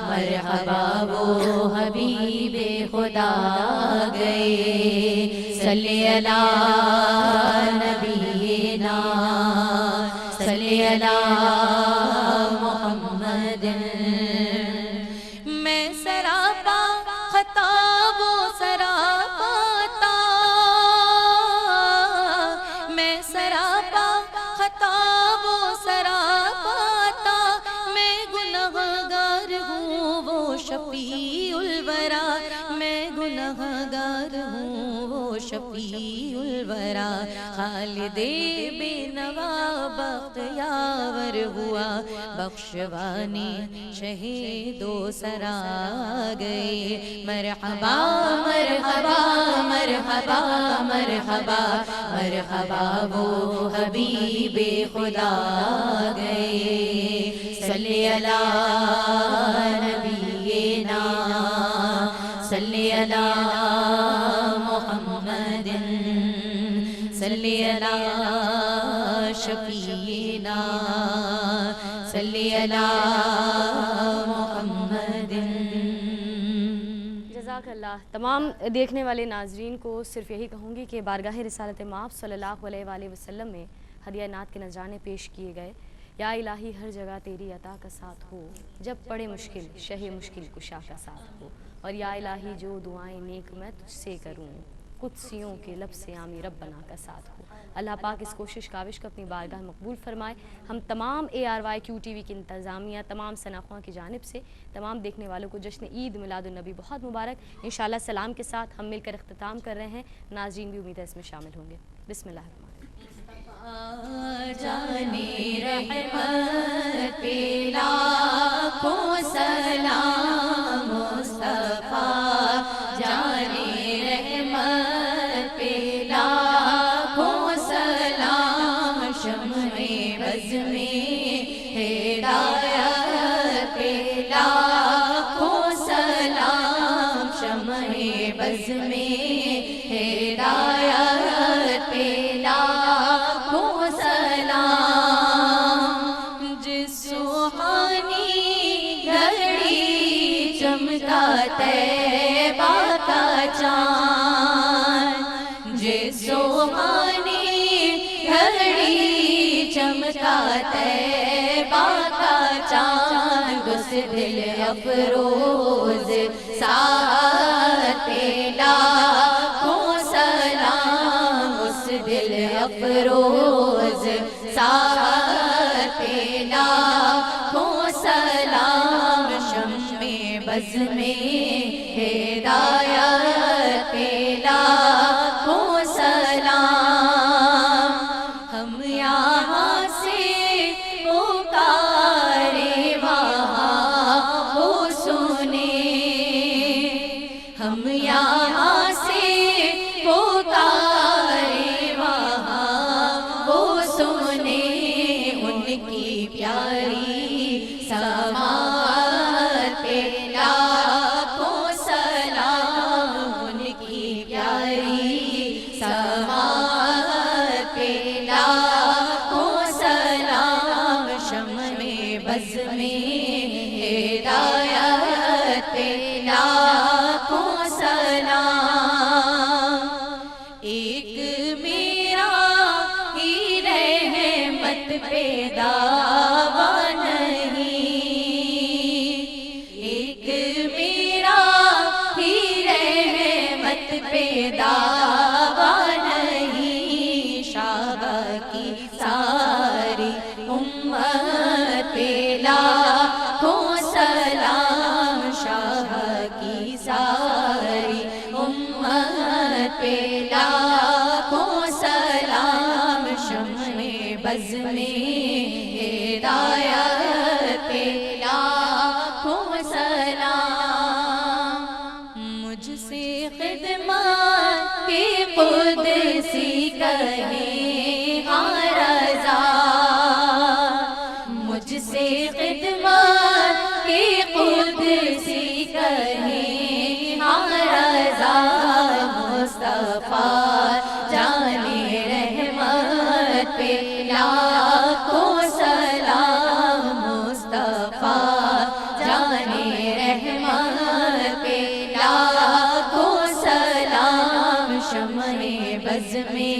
مرحبا وہ حبیب خدا گئے، صلی علی نبینا، صلی علی محمد. میں سراپا خطاب و سراپا تا، میں سراپا الورا میں گنہگار ہوں وہ شفیع الورا خالد بے نوا بخت یاور ہوا بخشوانی شہید و سرا گئے مرحبا مرحبا مرحبا مرحبا مرحبا وہ حبیب خدا گئے صلی علی نبینا صلی علی محمد صلی علی شفیعنا صلی علی محمد. جزاک اللہ. تمام دیکھنے والے ناظرین کو صرف یہی کہوں گی کہ بارگاہ رسالت مآب صلی اللہ علیہ وآلہ وسلم میں ہدیہ نعت کے نذرانے پیش کیے گئے. یا الہی ہر جگہ تیری عطا کا ساتھ ہو جب پڑے مشکل شہ مشکل کشا کا ساتھ ہو. اور یا الہی جو دعائیں نیک میں تجھ سے کروں قدسیوں کے لب سے آمی ربنا کا ساتھ ہو. اللہ پاک اس کوشش کاوش کو اپنی بارگاہ مقبول فرمائے. ہم تمام ARYQ TV کی انتظامیہ تمام ثناخواں کی جانب سے تمام دیکھنے والوں کو جشن عید میلاد النبی بہت مبارک. انشاءاللہ سلام کے ساتھ ہم مل کر اختتام کر رہے ہیں. ناظرین بھی امید ہے اس میں شامل ہوں گے. بسم اللہ الرحمن جانے رحمت پہ لاکھوں سلام مصطفیٰ جانے رحمت پہ لاکھوں سلام شمع بز میں ہدایت پہ لاکھوں سلام شمع بز میں ہدایت پہ طیبہ کا چاند جس سوہانی گھڑی چمکا طیبہ کا چاند اس دل افروز ساتھ پہ لاکھوں سلام اس دل افروز ساتھ پہ لاکھوں سلام شمع بز میں ہدایت پہ لاکھوں سلام. ہم یہاں سے پکارے وہاں وہ سنے ہم یہاں سے پکارے وہاں وہ سنے ان کی پیاری سماعت پہ لاکھوں سلام ان کی پیاری سماعت پہ لاکھوں سلام شمع بز میں ہدایت پہ لاکھوں سلام. ایک میرا ہی رحمت پہ دعویٰ نہیں ایک میرا ہی رحمت پہ دعویٰ نہیں شعبہ کی ساری امت پہ لاکھوں سلام شعبہ کی ساری امت پہ لاکھوں سلام شمع بز میں ہدایت پہ لاکھوں سلام. مجھ سے خدمت کی قدسی کہے ہاں رضا مجھ سے خدمت کی قدسی کہے ہاں رضا مصطفیٰ جانے رحمت پہ لاکھوں سلام مصطفیٰ جانے رحمت پہ لاکھوں سلام شمع بز میں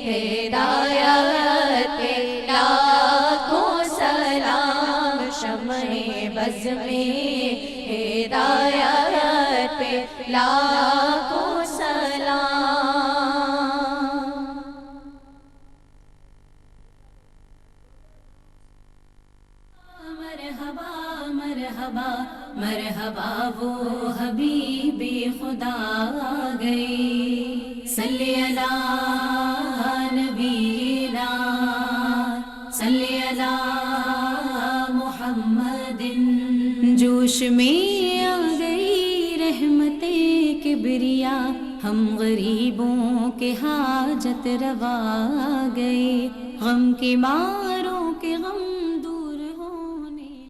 ہدایت پہ لاکھوں سلام شمع بز میں ہدایت پہ لاکھوں سلام. مرحبا مرحبا مرحبا وہ حبیب خدا گئے. صلی علی نبینا صلی علی محمد. جوش میں آ گئی رحمت کبریا، ہم غریبوں کے حاجت روا گئے. غم کے مار